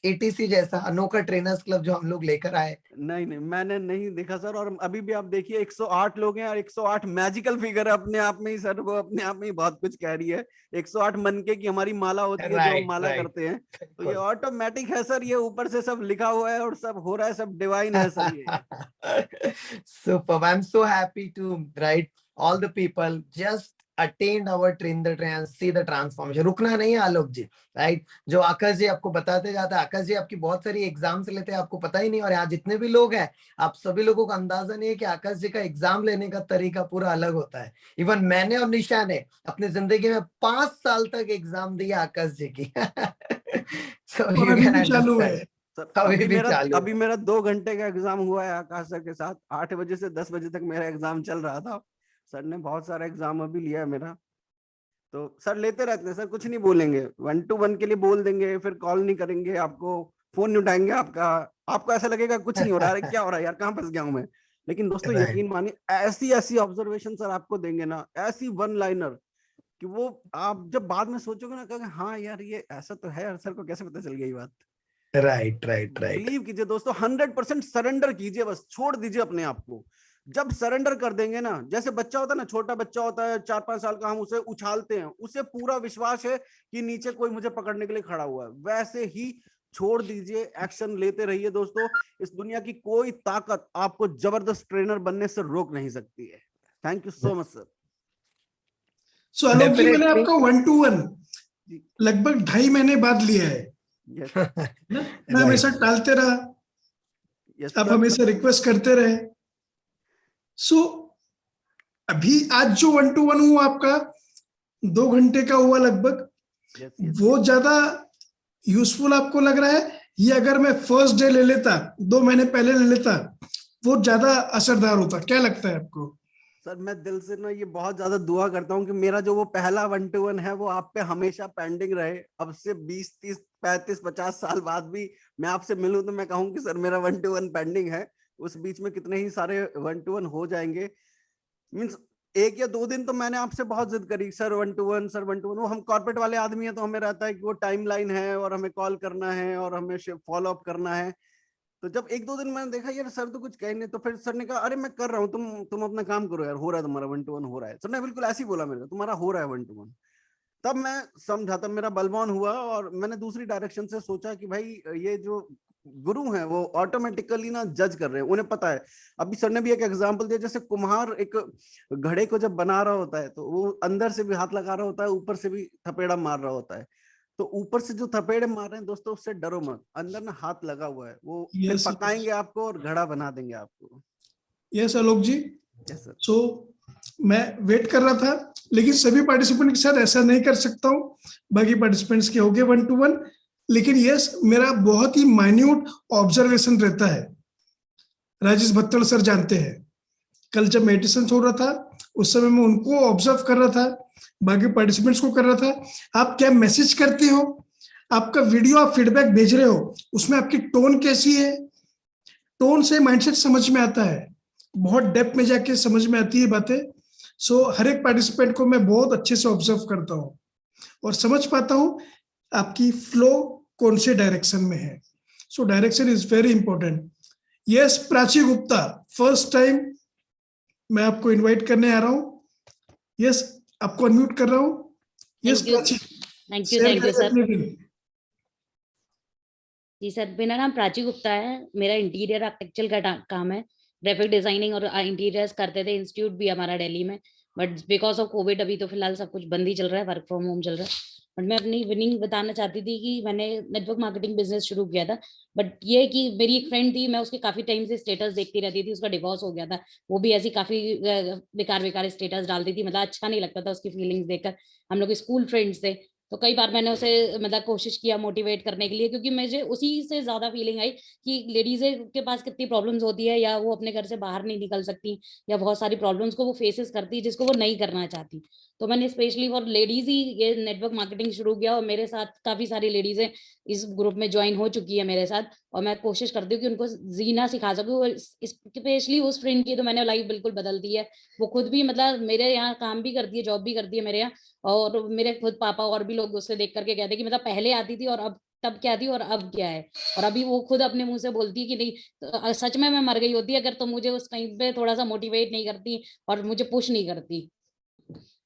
एटीसी जैसा अनोखा ट्रेनर्स क्लब जो हम लोग लेकर आए? नहीं मैंने नहीं देखा सर। और अभी भी आप देखिए 108 लोग हैं और 108 मैजिकल फिगर है अपने आप में ही सर, वो अपने आप में ही बहुत कुछ कह रही है। 108 मनके की हमारी माला होती है जो हम माला करते हैं, तो ये ऑटोमेटिक है सर, ये ऊपर से सब लिखा हुआ है और सब हो रहा है, सब डिवाइन है सर ये। Super, I am so happy to write all the people just attained our train the train and see the transformation। रुकना नहीं है आलोक जी, राइट? जो आकाश जी आपको बताते जाते हैं, आकाश जी आपकी बहुत सारी एग्जाम्स लेते हैं, आपको पता ही नहीं। और यहाँ जितने भी लोग हैं, आप सभी लोगों को अंदाजा नहीं है कि आकाश जी का एग्जाम लेने का तरीका पूरा अलग होता है। इवन मैंने और निशा ने अपनी जिंदगी में 5 साल तक एग्जाम दिया आकाश जी की। अभी मेरा 2 घंटे का एग्जाम हुआ है आकाश सर के साथ। 8 बजे से 10 बजे तक मेरा एग्जाम चल रहा था। सर ने बहुत सारा एग्जाम अभी लिया है मेरा। तो सर लेते रहते हैं सर, कुछ नहीं बोलेंगे, 1 to 1 के लिए बोल देंगे, फिर कॉल नहीं करेंगे, आपको फोन नहीं उठाएंगे, आपको ऐसा लगेगा कुछ नहीं हो रहा है, क्या हो रहा है यार, कहाँ फंस गया हूँ मैं। लेकिन दोस्तों यकीन मानिए ऐसी ऑब्जर्वेशन सर आपको देंगे ना, ऐसी 1 लाइनर कि वो आप जब बाद में सोचोगे ना कहोगे हाँ यार ये ऐसा तो है, सर को कैसे पता चल गई बात। राइट। बिलीव कीजिए दोस्तों, 100% सरेंडर कीजिए, बस छोड़ दीजिए अपने आप को। जब सरेंडर कर देंगे ना, जैसे बच्चा होता है ना, छोटा बच्चा होता है 4-5 साल का, हम उसे उछालते हैं, उसे पूरा विश्वास है कि नीचे कोई मुझे पकड़ने के लिए खड़ा हुआ है, वैसे ही छोड़ दीजिए, एक्शन लेते रहिए दोस्तों। इस दुनिया की कोई ताकत आपको जबरदस्त ट्रेनर बनने से रोक नहीं सकती है। Thank you so much sir. So Alok ji, मैंने आपका 1 to 1 लगभग 2.5 महीने बाद लिया है। मैं हमेशा टालते रहा, आप हमेशा रिक्वेस्ट करते रहे। सो अभी आज जो 1 to 1 हुआ आपका 2 घंटे का हुआ लगभग, वो ज्यादा यूजफुल आपको लग रहा है, ये अगर मैं फर्स्ट डे ले लेता, 2 महीने पहले ले लेता, वो ज्यादा असरदार होता? क्या लगता है आपको? सर मैं दिल से ना ये बहुत ज्यादा दुआ करता हूँ कि मेरा जो वो पहला 1 to 1 है वो आप पे हमेशा पेंडिंग रहे। अब से 20, 30, 35, 50 साल बाद भी मैं आपसे मिलूं तो मैं कहूँ कि सर मेरा 1 to 1 पेंडिंग है। उस बीच में कितने ही सारे 1 to 1 हो जाएंगे। मीन्स 1 या 2 दिन तो मैंने आपसे बहुत जिद करी, सर 1 to 1, सर 1 to 1। वो हम कॉर्पोरेट वाले आदमी हैं तो हमें रहता है कि वो टाइमलाइन है और हमें कॉल करना है और हमें फॉलो अप करना है। तो जब 1-2 दिन मैंने देखा यार सर तो कुछ कह नहीं, तो फिर सर ने कहा अरे मैं कर रहा हूँ, तुम अपना काम करो यार, हो रहा है तुम्हारा 1 to 1 हो रहा है। सर ने बिल्कुल ऐसे ही बोला मेरे को, तुम्हारा हो रहा है 1 to 1। तब मैं समझा, तब मेरा बलवान हुआ और मैंने दूसरी डायरेक्शन से सोचा कि भाई ये जो गुरु हैं वो ऑटोमेटिकली ना जज कर रहे हैं, उन्हें पता है। अभी सर ने भी एक एग्जांपल दिया, जैसे कुम्हार एक घड़े को जब बना रहा होता है तो वो अंदर से भी हाथ लगा रहा होता है, ऊपर से भी थपेड़ा मार रहा होता है। तो ऊपर से जो थपेड़े मार रहे हैं दोस्तों, उससे डरो मत, अंदर ना हाथ लगा हुआ है, वो फिर पकाएंगे आपको और घड़ा बना देंगे आपको। Yes Alok ji. Yes sir. So मैं वेट कर रहा था, लेकिन सभी पार्टिसिपेंट के साथ ऐसा नहीं कर सकता हूँ, बाकी पार्टिसिपेंट्स के हो गए 1 to 1। लेकिन यस, मेरा बहुत ही माइन्यूट ऑब्जर्वेशन रहता है, राजेश भत्तड़ सर जानते हैं। कल जब मेडिटेशन हो रहा था उस समय मैं उनको ऑब्जर्व कर रहा था, बाकी पार्टिसिपेंट्स को कर रहा था। आप क्या मैसेज करते हो, आपका वीडियो आप फीडबैक भेज रहे हो, उसमें आपकी टोन कैसी है, टोन से माइंडसेट समझ में आता है, बहुत डेप्थ में जाके समझ में आती है बातें। सो हर एक पार्टिसिपेंट को मैं बहुत अच्छे से ऑब्जर्व करता हूँ और समझ पाता हूँ आपकी फ्लो कौन से डायरेक्शन में है। So direction is very important. Yes Prachi Gupta, first time मैं आपको इनवाइट करने आ रहा हूँ। यस आपको अनम्यूट कर रहा हूँ। Yes Prachi, thank you sir. अपनी पिन। जी सर, मेरा नाम प्राची गुप्ता है, मेरा इंटीरियर आर्किटेक्चर का काम है, ग्राफिक डिजाइनिंग और इंटीरियर्स करते थे, इंस्टीट्यूट भी हमारा दिल्ली में, बट बिकॉज ऑफ कोविड अभी तो फिलहाल सब कुछ बंद ही चल रहा है, वर्क फ्रॉम होम चल रहा है। बट मैं अपनी विनिंग बताना चाहती थी कि मैंने नेटवर्क मार्केटिंग बिजनेस शुरू किया था, बट ये कि मेरी एक फ्रेंड थी, मैं उसके काफी टाइम से स्टेटस देखती रहती थी, उसका डिवोर्स हो गया था, वो भी ऐसी काफी बेकार बेकार स्टेटस डालती थी, मतलब अच्छा नहीं लगता था उसकी फीलिंग्स देखकर। हम लोग स्कूल फ्रेंड्स थे, तो कई बार मैंने उसे मतलब कोशिश किया मोटिवेट करने के लिए, क्योंकि मुझे उसी से ज्यादा फीलिंग आई कि लेडीज के पास कितनी प्रॉब्लम्स होती है, या वो अपने घर से बाहर नहीं निकल सकती, या बहुत सारी प्रॉब्लम्स को वो फेसेस करती है जिसको वो नहीं करना चाहती। तो मैंने स्पेशली फॉर लेडीज ही ये नेटवर्क मार्केटिंग शुरू किया, और मेरे साथ काफी सारी लेडीजें इस ग्रुप में ज्वाइन हो चुकी है मेरे साथ, और मैं कोशिश करती हूँ कि उनको जीना सिखा सकूँ। और स्पेशली उस फ्रेंड की तो मैंने लाइफ बिल्कुल बदल दी है। वो खुद भी मतलब मेरे यहाँ काम भी करती है, जॉब भी करती है मेरे यहाँ, और मेरे खुद पापा और भी लोग उससे देख करके कहते कि मतलब पहले आती थी और अब तब क्या थी और अब क्या है। और अभी वो खुद अपने मुंह से बोलती है कि नहीं, तो सच में मैं मर गई होती अगर तो मुझे उस टाइम पे थोड़ा सा मोटिवेट नहीं करती और मुझे पुश नहीं करती।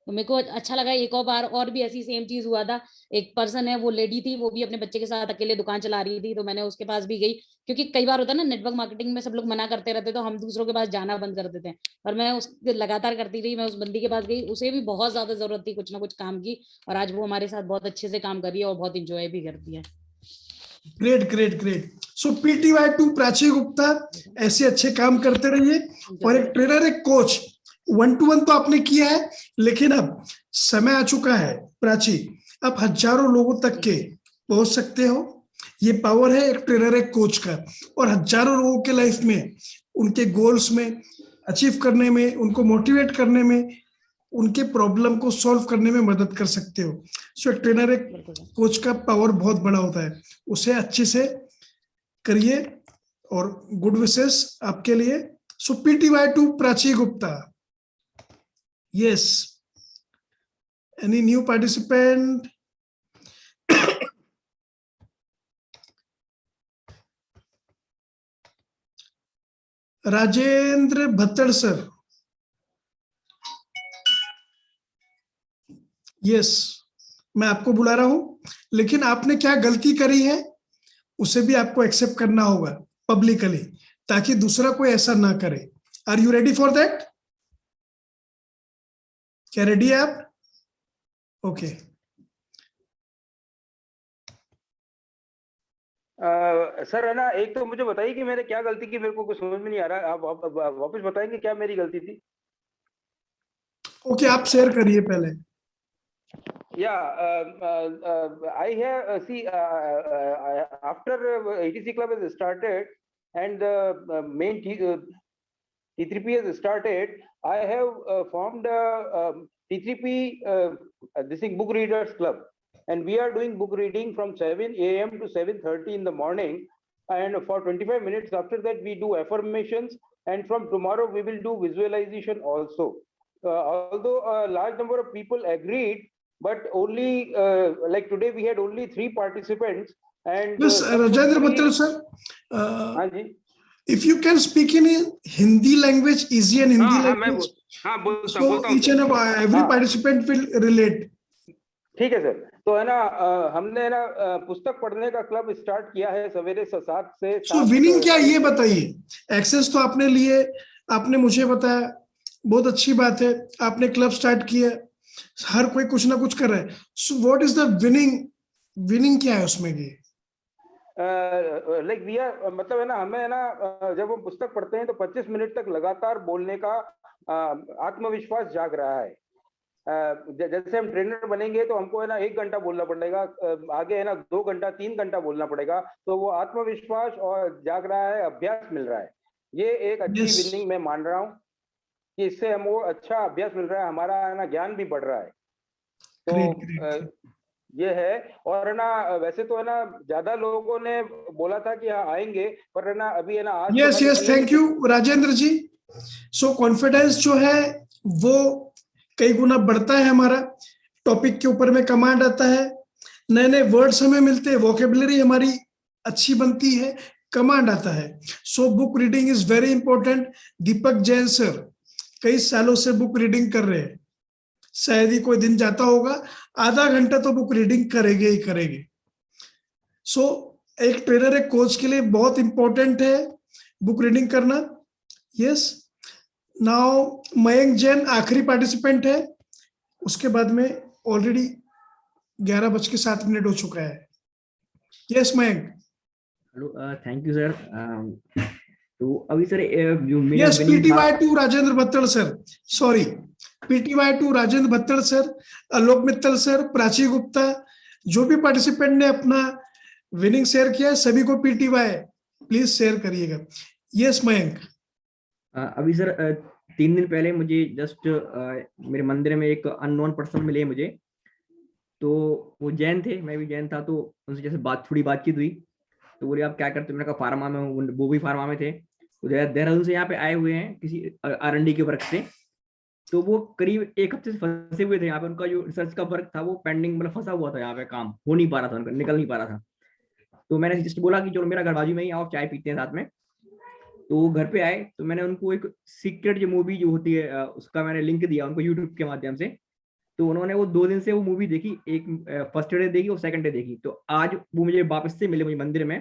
तो मेरे को अच्छा लगा। एक और बार और भी ऐसी सेम चीज हुआ था, एक पर्सन है, वो लेडी थी, वो भी अपने बच्चे के साथ अकेले दुकान चला रही थी, तो मैंने उसके पास भी गई, क्योंकि कई बार होता है ना नेटवर्क मार्केटिंग में सब लोग मना करते रहते, तो हम दूसरों के पास जाना बंद कर देते हैं, और मैं उस लगातार करती रही। मैं उस बंदी के पास गई, उसे भी बहुत ज्यादा जरूरत थी कुछ ना कुछ काम की, और आज वो हमारे साथ बहुत अच्छे से काम कर रही है और बहुत इंजॉय भी करती है। Great great great. So PTY to Prachi Gupta, ऐसे अच्छे काम करते रहिए। और एक ट्रेनर, एक कोच, 1-to-1 तो आपने किया है, लेकिन अब समय आ चुका है प्राची, आप हजारों लोगों तक के पहुंच सकते हो। ये पावर है एक ट्रेनर, एक कोच का, और हजारों लोगों के लाइफ में, उनके गोल्स में अचीव करने में, उनको मोटिवेट करने में, उनके प्रॉब्लम को सॉल्व करने में मदद कर सकते हो। सो एक ट्रेनर, एक कोच का पावर बहुत बड़ा होता है, उसे अच्छे से करिए, और गुड विशेस आपके लिए। So PTY to Prachi Gupta. Yes, any new participant? Rajendra Bhattad sir. Yes, मैं आपको बुला रहा हूं, लेकिन आपने क्या गलती करी है उसे भी आपको एक्सेप्ट करना होगा पब्लिकली, ताकि दूसरा कोई ऐसा ना करे। Are you ready for that? क्या रेडी है आप? ओके। सर है ना, एक तो मुझे बताइए कि मैंने क्या गलती की, मेरे को कुछ समझ में नहीं आ रहा। आप वापस बताएंगे क्या मेरी गलती थी? ओके, आप शेयर करिए पहले। I have after ETC club has started and the main T3P has started, I have formed T3P this thing book readers club, and we are doing book reading from 7 a.m. to 7:30 in the morning, and for 25 minutes. After that we do affirmations, and from tomorrow we will do visualization also. Although a large number of people agreed, but only like today we had only 3 participants, and yes, Rajendra Bhattal sir, हाँ जी, if you can speak in Hindi language, easy and Hindi language, so each and every participant will relate. ठीक है sir. तो है ना, हमने है ना पुस्तक पढ़ने का क्लब स्टार्ट किया है सवेरे 7 से। सो विनिंग क्या, ये बताइए। एक्सेस तो आपने लिए, आपने मुझे बताया, बहुत अच्छी बात है, आपने क्लब स्टार्ट किया, हर कोई कुछ ना कुछ कर रहा है। So what is the winning क्या है उसमें की? लाइक वी आर, मतलब है ना, हमें है ना जब हम पुस्तक पढ़ते हैं तो 25 मिनट तक लगातार बोलने का आत्मविश्वास जाग रहा है। जैसे हम ट्रेनर बनेंगे तो हमको है ना 1 घंटा बोलना पड़ेगा, आगे है ना 2 घंटा 3 घंटा बोलना पड़ेगा, तो वो आत्मविश्वास और जाग रहा है, अभ्यास मिल रहा है। ये एक अच्छी विनिंग मैं मान रहा हूँ। कि इससे हमको अच्छा अभ्यास मिल रहा है, हमारा है ना ज्ञान भी बढ़ रहा है। ग्रेट तो ग्रेट। ये है। और है ना वैसे तो है ना ज्यादा लोगों ने बोला था कि हाँ आएंगे, पर है ना अभी है ना आज yes yes, thank you Rajendra ji. So confidence जो है वो कई गुना बढ़ता है हमारा, टॉपिक के ऊपर में कमांड आता है, नए नए वर्ड्स हमें मिलते हैं, वोकेबलरी हमारी अच्छी बनती है, कमांड आता है। So book reading is very important. Deepak Jain sir कई सालों से बुक रीडिंग कर रहे हैं, शायद ही कोई दिन जाता होगा आधा घंटा तो बुक रीडिंग करेंगे ही करेंगे। सो एक ट्रेनर एक कोच के लिए बहुत इंपॉर्टेंट है बुक रीडिंग करना। यस, नाउ मयंक जैन आखिरी पार्टिसिपेंट है, उसके बाद में ऑलरेडी 11:07 हो चुका है। Yes Mayank. Hello, thank you sir. तो अभी सर जो मेरा यस, winning था- PTY2 Rajendra Bhattad sir, sorry, PTY2 Rajendra Bhattad sir, Alok Mittal sir, Prachi Gupta, जो भी पार्टिसिपेंट ने अपना विनिंग शेयर किया है सभी को PTY प्लीज शेयर करिएगा। यस मयंक। अभी सर 3 दिन पहले मुझे जस्ट मेरे मंदिर में एक अननोन पर्सन मिले मुझे। तो वो जैन थे, मैं भी जैन था, तो उनसे जैसे थोड़ी बातचीत हुई। तो बोले आप क्या करते हो? मैंने कहा फार्मा में हूँ। वो भी फार्मा में थे। तो देहरादून से यहाँ पे आए हुए हैं किसी R&D के वर्क से। तो वो करीब 1 हफ्ते से फंसे हुए थे यहाँ पे। उनका जो रिसर्च का वर्क था वो पेंडिंग, मतलब फंसा हुआ था यहाँ पे, काम हो नहीं पा रहा था उनका, निकल नहीं पा रहा था। तो मैंने जस्ट बोला कि चलो मेरा घर बाजू में ही आओ, चाय पीते हैं साथ में। तो वो घर पे आए तो मैंने उनको एक सीक्रेट जो मूवी जो होती है उसका मैंने लिंक दिया उनको यूट्यूब के माध्यम से। तो उन्होंने वो 2 दिन से वो मूवी देखी, एक फर्स्ट डे देखी और सेकंड डे देखी। तो आज वो मुझे वापस से मिले मुझे मंदिर में।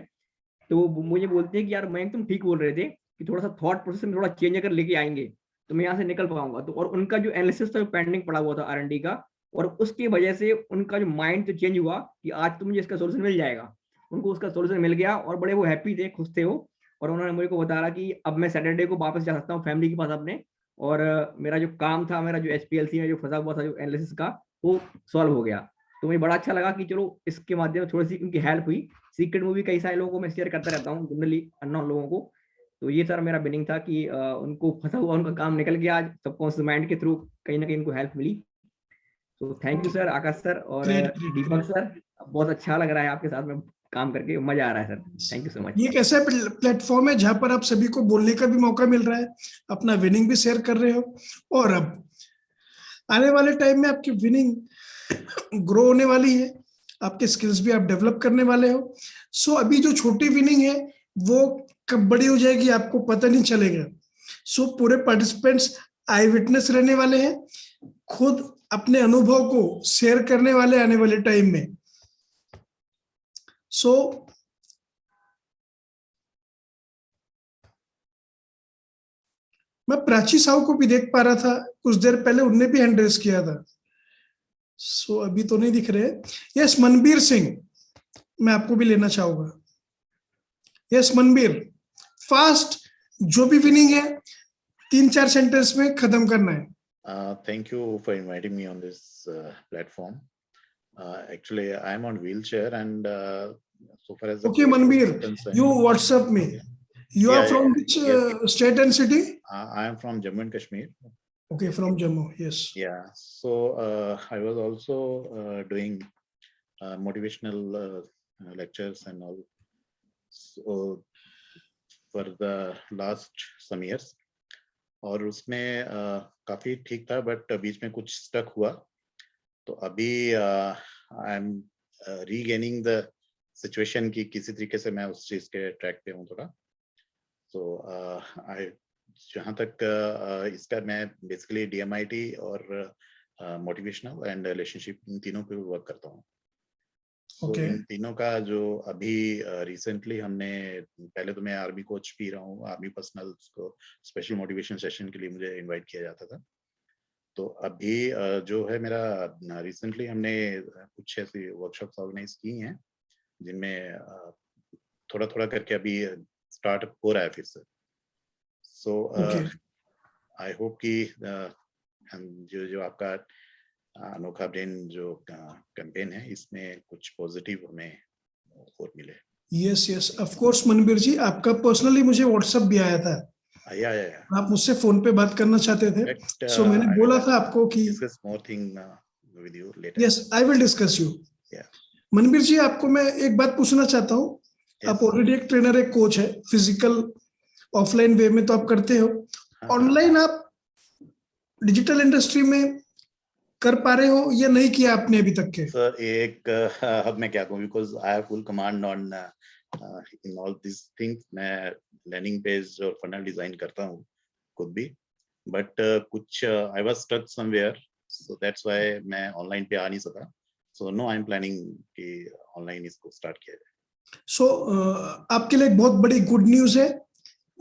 तो वो मुझे बोलते हैं कि यार मैं तुम ठीक बोल रहे थे कि थोड़ा सा थॉट प्रोसेस में थोड़ा चेंज अगर लेके आएंगे तो मैं यहाँ से निकल पाऊंगा। तो और उनका जो एनालिसिस था जो पेंडिंग पड़ा हुआ था R&D का, और उसकी वजह से उनका जो माइंड जो चेंज हुआ कि आज तो मुझे इसका सोल्यूशन मिल जाएगा। उनको उसका सोल्यूशन मिल गया और बड़े वो हैप्पी थे, खुश थे वो। और उन्होंने मुझे को बताया कि अब मैं सैटरडे को वापस जा सकता हूँ फैमिली के पास अपने, और मेरा जो काम था, मेरा जो HPLC में जो फंसा हुआ था जो एनालिसिस का, वो सॉल्व हो गया। तो मुझे बड़ा अच्छा लगा कि चलो इसके माध्यम से थोड़ी सी उनकी हेल्प हुई। सीक्रेट मूवी कई सारे लोगों को मैं शेयर करता रहता हूँ, जनरली अननोन लोगों को। तो ये सर मेरा विनिंग था कि उनको फंसा हुआ उनका काम निकल गया आज, सबकॉन्शियस माइंड के थ्रू कहीं ना कहीं उनको हेल्प मिली। तो thank you sir Akash sir और दीपक सर, बहुत अच्छा लग रहा है आपके साथ में काम करके, मजा आ रहा है sir. Thank you so much. ये एक ऐसा प्लेटफॉर्म है जहां पर आप सभी को बोलने का भी मौका मिल रहा है, अपना विनिंग भी शेयर कर रहे हो, और अब आने वाले टाइम में आपकी विनिंग ग्रो होने वाली है, आपके स्किल्स भी आप डेवलप करने वाले हो। सो अभी जो छोटी विनिंग है वो कब बड़ी हो जाएगी आपको पता नहीं चलेगा। सो पूरे पार्टिसिपेंट्स आई विटनेस रहने वाले हैं, खुद अपने अनुभव को शेयर करने वाले आने वाले टाइम में। सो मैं प्राची साहू को भी देख पा रहा था कुछ देर पहले, उनने भी हैंड रेस किया था। सो अभी तो नहीं दिख रहे। यस मनबीर सिंह, मैं आपको भी लेना चाहूंगा। यस मनबीर, फास्ट, जो भी विनिंग है 3-4 सेंटेंस में खत्म करना है। Thank you for inviting me on this platform. Actually, I am on wheelchair, and so far as the Okay, Manbir, you WhatsApp me. You are from which state and city? I am from Jammu and Kashmir. Okay, from Jammu, yes. Yeah, so I was also doing motivational lectures and all. So for the last some years, और उसमें काफी ठीक था, but बीच में कुछ stuck हुआ। तो अभी I am regaining the situation कि किसी तरीके से मैं उस चीज के ट्रैक पे हूँ थोड़ा। तो आई जहाँ तक इसका मैं बेसिकली DMIT और मोटिवेशनल एंड रिलेशनशिप, इन तीनों पे वर्क करता हूँ। Okay. इन तीनों का जो अभी रिसेंटली हमने, पहले तो मैं आर्मी कोच भी रहा हूँ, आर्मी पर्सनल को स्पेशल मोटिवेशन सेशन के लिए मुझे इनवाइट किया जाता था। तो अभी जो है मेरा रिसेंटली हमने कुछ ऐसी वर्कशॉप्स ऑर्गेनाइज की हैं जिनमें थोड़ा थोड़ा करके अभी स्टार्ट हो रहा है फिर से। सो आई होप कि जो आपका अनोखा ब्रेन जो कैंपेन है इसमें कुछ पॉजिटिव हमें और मिले। Yes yes, of course Manbir ji, आपका पर्सनली मुझे व्हाट्सएप भी आया था Yeah. आप मुझसे फोन पे बात करना चाहते थे, सो मैंने I बोला will था आपको कि discuss more thing with you later. Yes I will discuss you. Yeah. Manbir ji, आपको मैं एक बात पूछना चाहता हूँ। आप ऑलरेडी एक ट्रेनर, एक कोच है, फिजिकल ऑफलाइन वे में तो आप करते हो, ऑनलाइन आप डिजिटल इंडस्ट्री में कर पा रहे हो या नहीं किया आपने अभी तक के? सर एक अब मैं क्या कहूँ, because I have full command on in all this things. मैं लर्निंग पेज और फनल डिजाइन करता हूँ खुद भी, बट कुछ I was stuck somewhere, so that's why मैं ऑनलाइन पे आ नहीं सका। So no, I am planning कि ऑनलाइन इसको स्टार्ट किया जाए। सो आपके लिए एक बहुत बड़ी गुड न्यूज है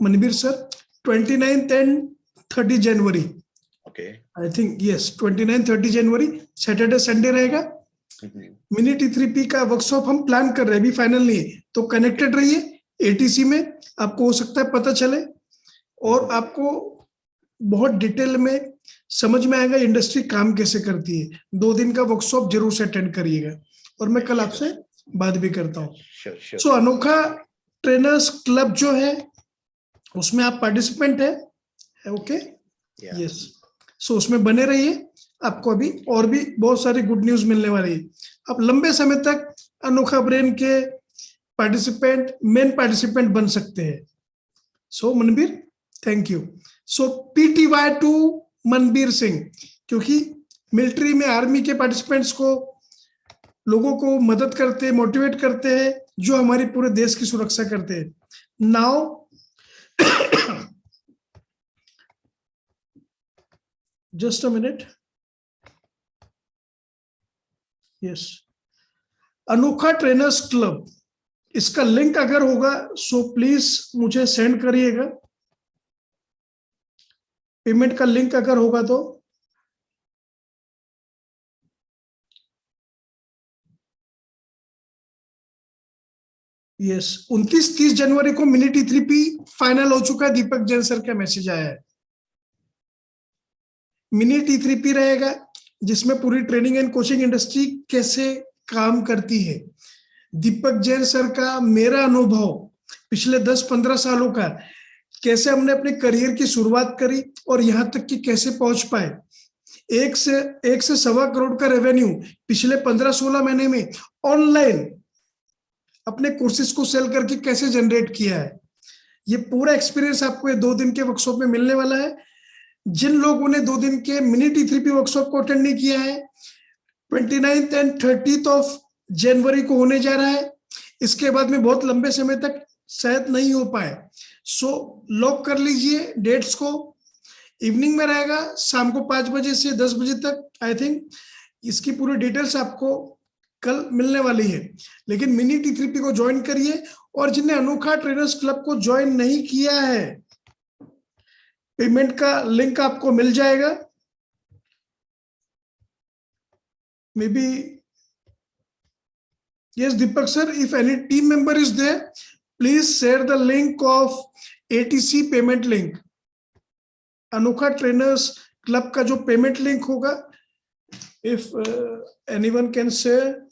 Manbir sir. 29 and 30 January, okay, I think yes 29-30 January Saturday Sunday रहेगा। मिनी T3P का वर्कशॉप हम प्लान कर रहे हैं, अभी फाइनल नहीं है, तो कनेक्टेड रहिए ATC में, आपको हो सकता है पता चले और आपको बहुत डिटेल में समझ में आएगा इंडस्ट्री काम कैसे करती है। 2 दिन का वर्कशॉप जरूर से अटेंड करिएगा और मैं कल आपसे बात भी करता हूँ। सो अनोखा ट्रेनर्स क्लब जो है उसमें आप पार्टिसिपेंट है, ओके? यस, सो उसमें बने रहिए, आपको अभी और भी बहुत सारी गुड न्यूज मिलने वाली है। आप लंबे समय तक अनोखा ब्रेन के पार्टिसिपेंट, मेन पार्टिसिपेंट बन सकते हैं। So Manbir, thank you. So PTY two Manbir Singh, क्योंकि मिलिट्री में आर्मी के पार्टिसिपेंट्स को, लोगों को मदद करते हैं, मोटिवेट करते हैं, जो हमारी पूरे देश की सुरक्षा करते हैं। Now just a minute. Yes, अनोखा ट्रेनर्स क्लब, इसका लिंक अगर होगा सो प्लीज मुझे सेंड करिएगा, पेमेंट का लिंक अगर होगा तो। यस, 29-30 जनवरी को मिनी T3P फाइनल हो चुका है, दीपक जैन सर का मैसेज आया है। मिनी T3P रहेगा जिसमें पूरी ट्रेनिंग एंड कोचिंग इंडस्ट्री कैसे काम करती है। दीपक जैन सर का मेरा अनुभव पिछले 10-15 सालों का, कैसे हमने अपने करियर की शुरुआत करी और यहाँ तक कि कैसे पहुंच पाए। 1 से 1.25 करोड़ का रेवेन्यू पिछले 15-16 महीने में ऑनलाइन अपने कोर्सेज को सेल करके कैसे जनरेट किया है। ये पूरा एक्सपीरियंस आपको ये 2 दिन के वर्कशॉप में मिलने वाला है। जिन लोगों ने 2 दिन के मिनी T3P वर्कशॉप को अटेंड नहीं किया है, 29 एंड 30 ऑफ जनवरी को होने जा रहा है। इसके बाद में बहुत लंबे समय तक शायद नहीं हो पाए, सो लॉक कर लीजिए डेट्स को। इवनिंग में रहेगा, शाम को 5 बजे से 10 बजे तक। आई थिंक इसकी पूरी डिटेल्स आपको कल मिलने वाली है, लेकिन मिनी T3P को ज्वाइन करिए। और जिन्हें अनोखा ट्रेनर्स क्लब को ज्वाइन नहीं किया है, पेमेंट का लिंक आपको मिल जाएगा। Maybe yes Deepak sir, if any team member is there please share the link of ATC payment link. Anokha trainers club का जो पेमेंट लिंक होगा, if anyone can share.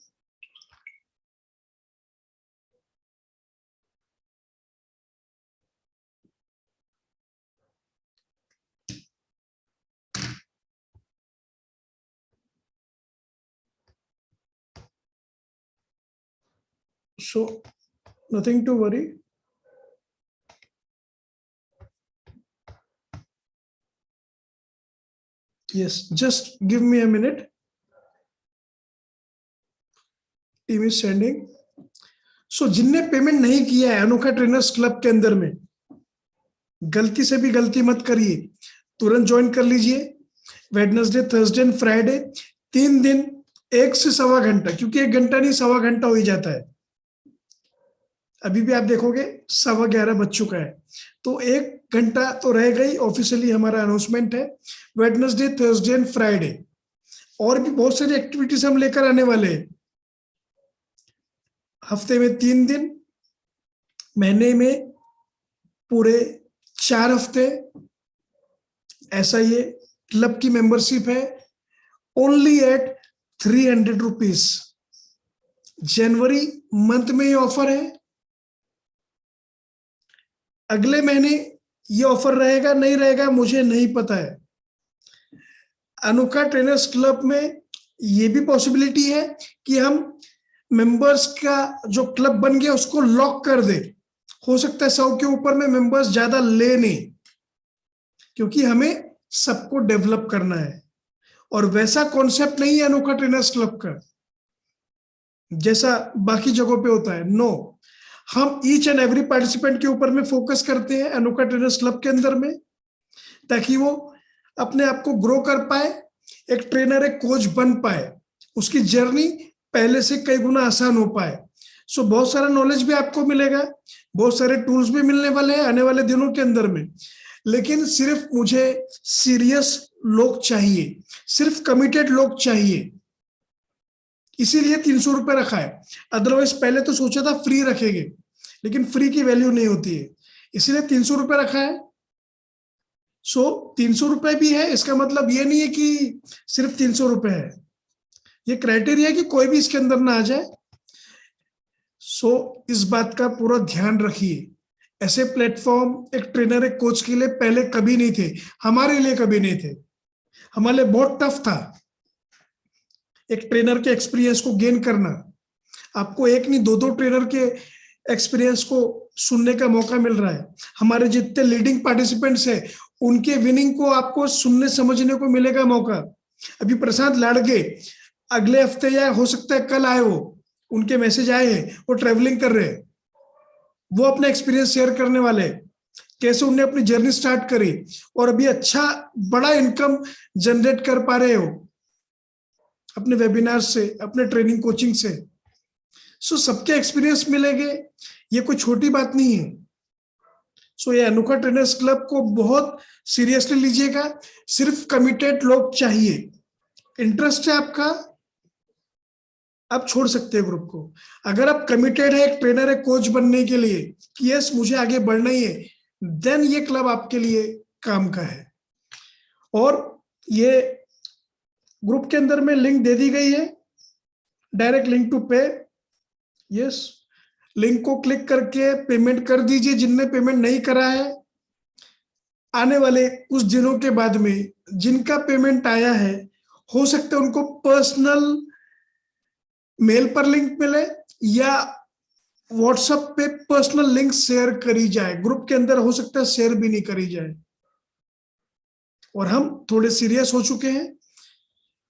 So nothing to worry. Yes, just give me a minute. Team is sending. So जिनने payment नहीं किया है अनोखा trainers club के अंदर में, गलती से भी गलती मत करिए, तुरंत ज्वाइन कर लीजिए। वेडनेसडे, थर्सडे एंड फ्राइडे 3 दिन 1 से 1.25 घंटा, क्योंकि 1 घंटा नहीं 1.25 घंटा हो ही जाता है। अभी भी आप देखोगे 11:15 बज चुका है, तो 1 घंटा तो रह गई। ऑफिशियली हमारा अनाउंसमेंट है वेडनेसडे, थर्सडे एंड फ्राइडे। और भी बहुत सारी एक्टिविटीज हम लेकर आने वाले हैं। हफ्ते में 3 दिन, महीने में पूरे 4 हफ्ते। ऐसा ये क्लब की मेंबरशिप है, ओनली एट 300 रुपीज। जनवरी मंथ में ये ऑफर है। अगले महीने ये ऑफर रहेगा नहीं रहेगा मुझे नहीं पता है। अनोखा ट्रेनर्स क्लब में ये भी पॉसिबिलिटी है कि हम मेंबर्स का जो क्लब बन गया उसको लॉक कर दे। हो सकता है 100 के ऊपर में मेंबर्स ज्यादा ले नहीं, क्योंकि हमें सबको डेवलप करना है। और वैसा कॉन्सेप्ट नहीं है अनोखा ट्रेनर्स क्लब का जैसा बाकी जगहों पे होता है। नो, हम ईच एंड एवरी पार्टिसिपेंट के ऊपर में फोकस करते हैं अनोखा ट्रेनर्स क्लब के अंदर में, ताकि वो अपने आप को ग्रो कर पाए, एक ट्रेनर एक कोच बन पाए, उसकी जर्नी पहले से कई गुना आसान हो पाए। सो बहुत सारा नॉलेज भी आपको मिलेगा, बहुत सारे टूल्स भी मिलने वाले हैं आने वाले दिनों के अंदर में। लेकिन सिर्फ मुझे सीरियस लोग चाहिए, सिर्फ कमिटेड लोग चाहिए, इसीलिए 300 रुपए रखा है। अदरवाइज पहले तो सोचा था फ्री रखेंगे, लेकिन फ्री की वैल्यू नहीं होती है, इसीलिए 300 रुपए रखा है। सो 300 रुपए भी है, इसका मतलब ये नहीं है कि सिर्फ 300 रुपए है, ये क्राइटेरिया है कि कोई भी इसके अंदर ना आ जाए। सो इस बात का पूरा ध्यान रखिए। ऐसे प्लेटफॉर्म एक ट्रेनर एक कोच के लिए पहले कभी नहीं थे, हमारे लिए कभी नहीं थे। हमारे लिए बहुत टफ था एक ट्रेनर के एक्सपीरियंस को गेन करना। आपको एक नहीं दो ट्रेनर के एक्सपीरियंस को सुनने का मौका मिल रहा है। हमारे जितने लीडिंग पार्टिसिपेंट्स हैं उनके विनिंग को आपको सुनने समझने को मिलेगा मौका। अभी प्रशांत लाड़गे अगले हफ्ते या हो सकता है कल आए, वो उनके मैसेज आए हैं, वो ट्रेवलिंग कर रहे हैं, वो अपना एक्सपीरियंस शेयर करने वाले, कैसे उन्होंने अपनी जर्नी स्टार्ट करी और अभी अच्छा बड़ा इनकम जनरेट कर पा रहे हो अपने वेबिनार से, अपने ट्रेनिंग कोचिंग से। सो सबके एक्सपीरियंस मिलेंगे, ये कोई छोटी बात नहीं है। सो ये अनोखा ट्रेनर्स क्लब को बहुत सीरियसली लीजिएगा। सिर्फ कमिटेड लोग चाहिए। इंटरेस्ट है आपका, आप छोड़ सकते हैं ग्रुप को। अगर आप कमिटेड है एक ट्रेनर एक कोच बनने के लिए कि यस मुझे आगे बढ़ना ही है, देन ये क्लब आपके लिए काम का है। और ये ग्रुप के अंदर में लिंक दे दी गई है, डायरेक्ट लिंक टू पे। यस, लिंक को क्लिक करके पेमेंट कर दीजिए जिनने पेमेंट नहीं करा है। आने वाले कुछ दिनों के बाद में जिनका पेमेंट आया है, हो सकता है उनको पर्सनल मेल पर लिंक मिले या व्हाट्सएप पे पर्सनल लिंक शेयर करी जाए। ग्रुप के अंदर हो सकता है शेयर भी नहीं करी जाए। और हम थोड़े सीरियस हो चुके हैं,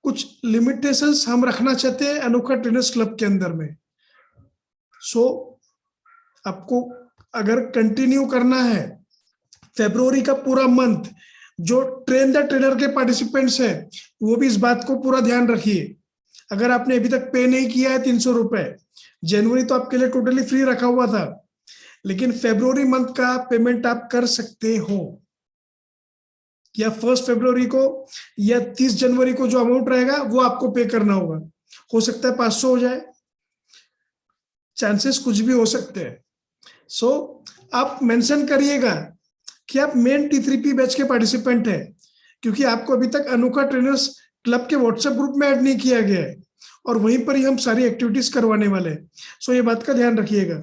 कुछ लिमिटेशंस हम रखना चाहते हैं अनोखा ट्रेनर्स क्लब के अंदर में। सो आपको अगर कंटिन्यू करना है फरवरी का पूरा मंथ, जो ट्रेन द ट्रेनर के पार्टिसिपेंट्स है वो भी इस बात को पूरा ध्यान रखिए। अगर आपने अभी तक पे नहीं किया है 300 रुपए, जनवरी तो आपके लिए टोटली फ्री रखा हुआ था, लेकिन फरवरी मंथ का पेमेंट आप कर सकते हो, या 1 फरवरी को या 30 जनवरी को जो अमाउंट रहेगा वो आपको पे करना होगा। हो सकता है 500 हो जाए, चांसेस कुछ भी हो सकते हैं। सो आप मेंशन करिएगा कि आप मेन T3P बैच के पार्टिसिपेंट है, क्योंकि आपको अभी तक अनोखा ट्रेनर्स क्लब के व्हाट्सएप ग्रुप में ऐड नहीं किया गया है और वहीं पर ही हम सारी एक्टिविटीज करवाने वाले हैं। सो ये बात का ध्यान रखिएगा।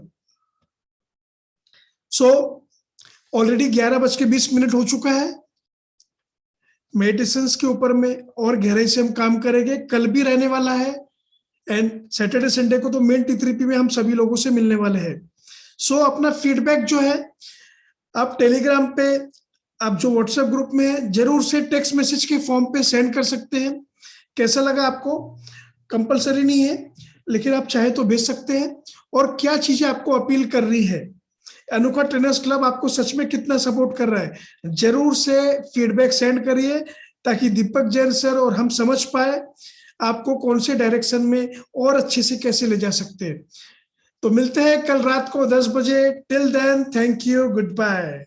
सो ऑलरेडी 11:20 हो चुका है। मेडिटेशंस के ऊपर में और गहराई से हम काम करेंगे, कल भी रहने वाला है, एंड सैटरडे संडे को तो मेन T3P में हम सभी लोगों से मिलने वाले हैं। सो अपना फीडबैक जो है आप टेलीग्राम पे, आप जो व्हाट्सएप ग्रुप में है, जरूर से टेक्स्ट मैसेज के फॉर्म पे सेंड कर सकते हैं। कैसा लगा आपको, कंपलसरी नहीं है, लेकिन आप चाहे तो भेज सकते हैं। और क्या चीजें आपको अपील कर रही है, अनोखा ट्रेनर्स क्लब आपको सच में कितना सपोर्ट कर रहा है, जरूर से फीडबैक सेंड करिए, ताकि दीपक जैन सर और हम समझ पाए आपको कौन से डायरेक्शन में और अच्छे से कैसे ले जा सकते हैं। तो मिलते हैं कल रात को 10 बजे। Till then, thank you, good bye.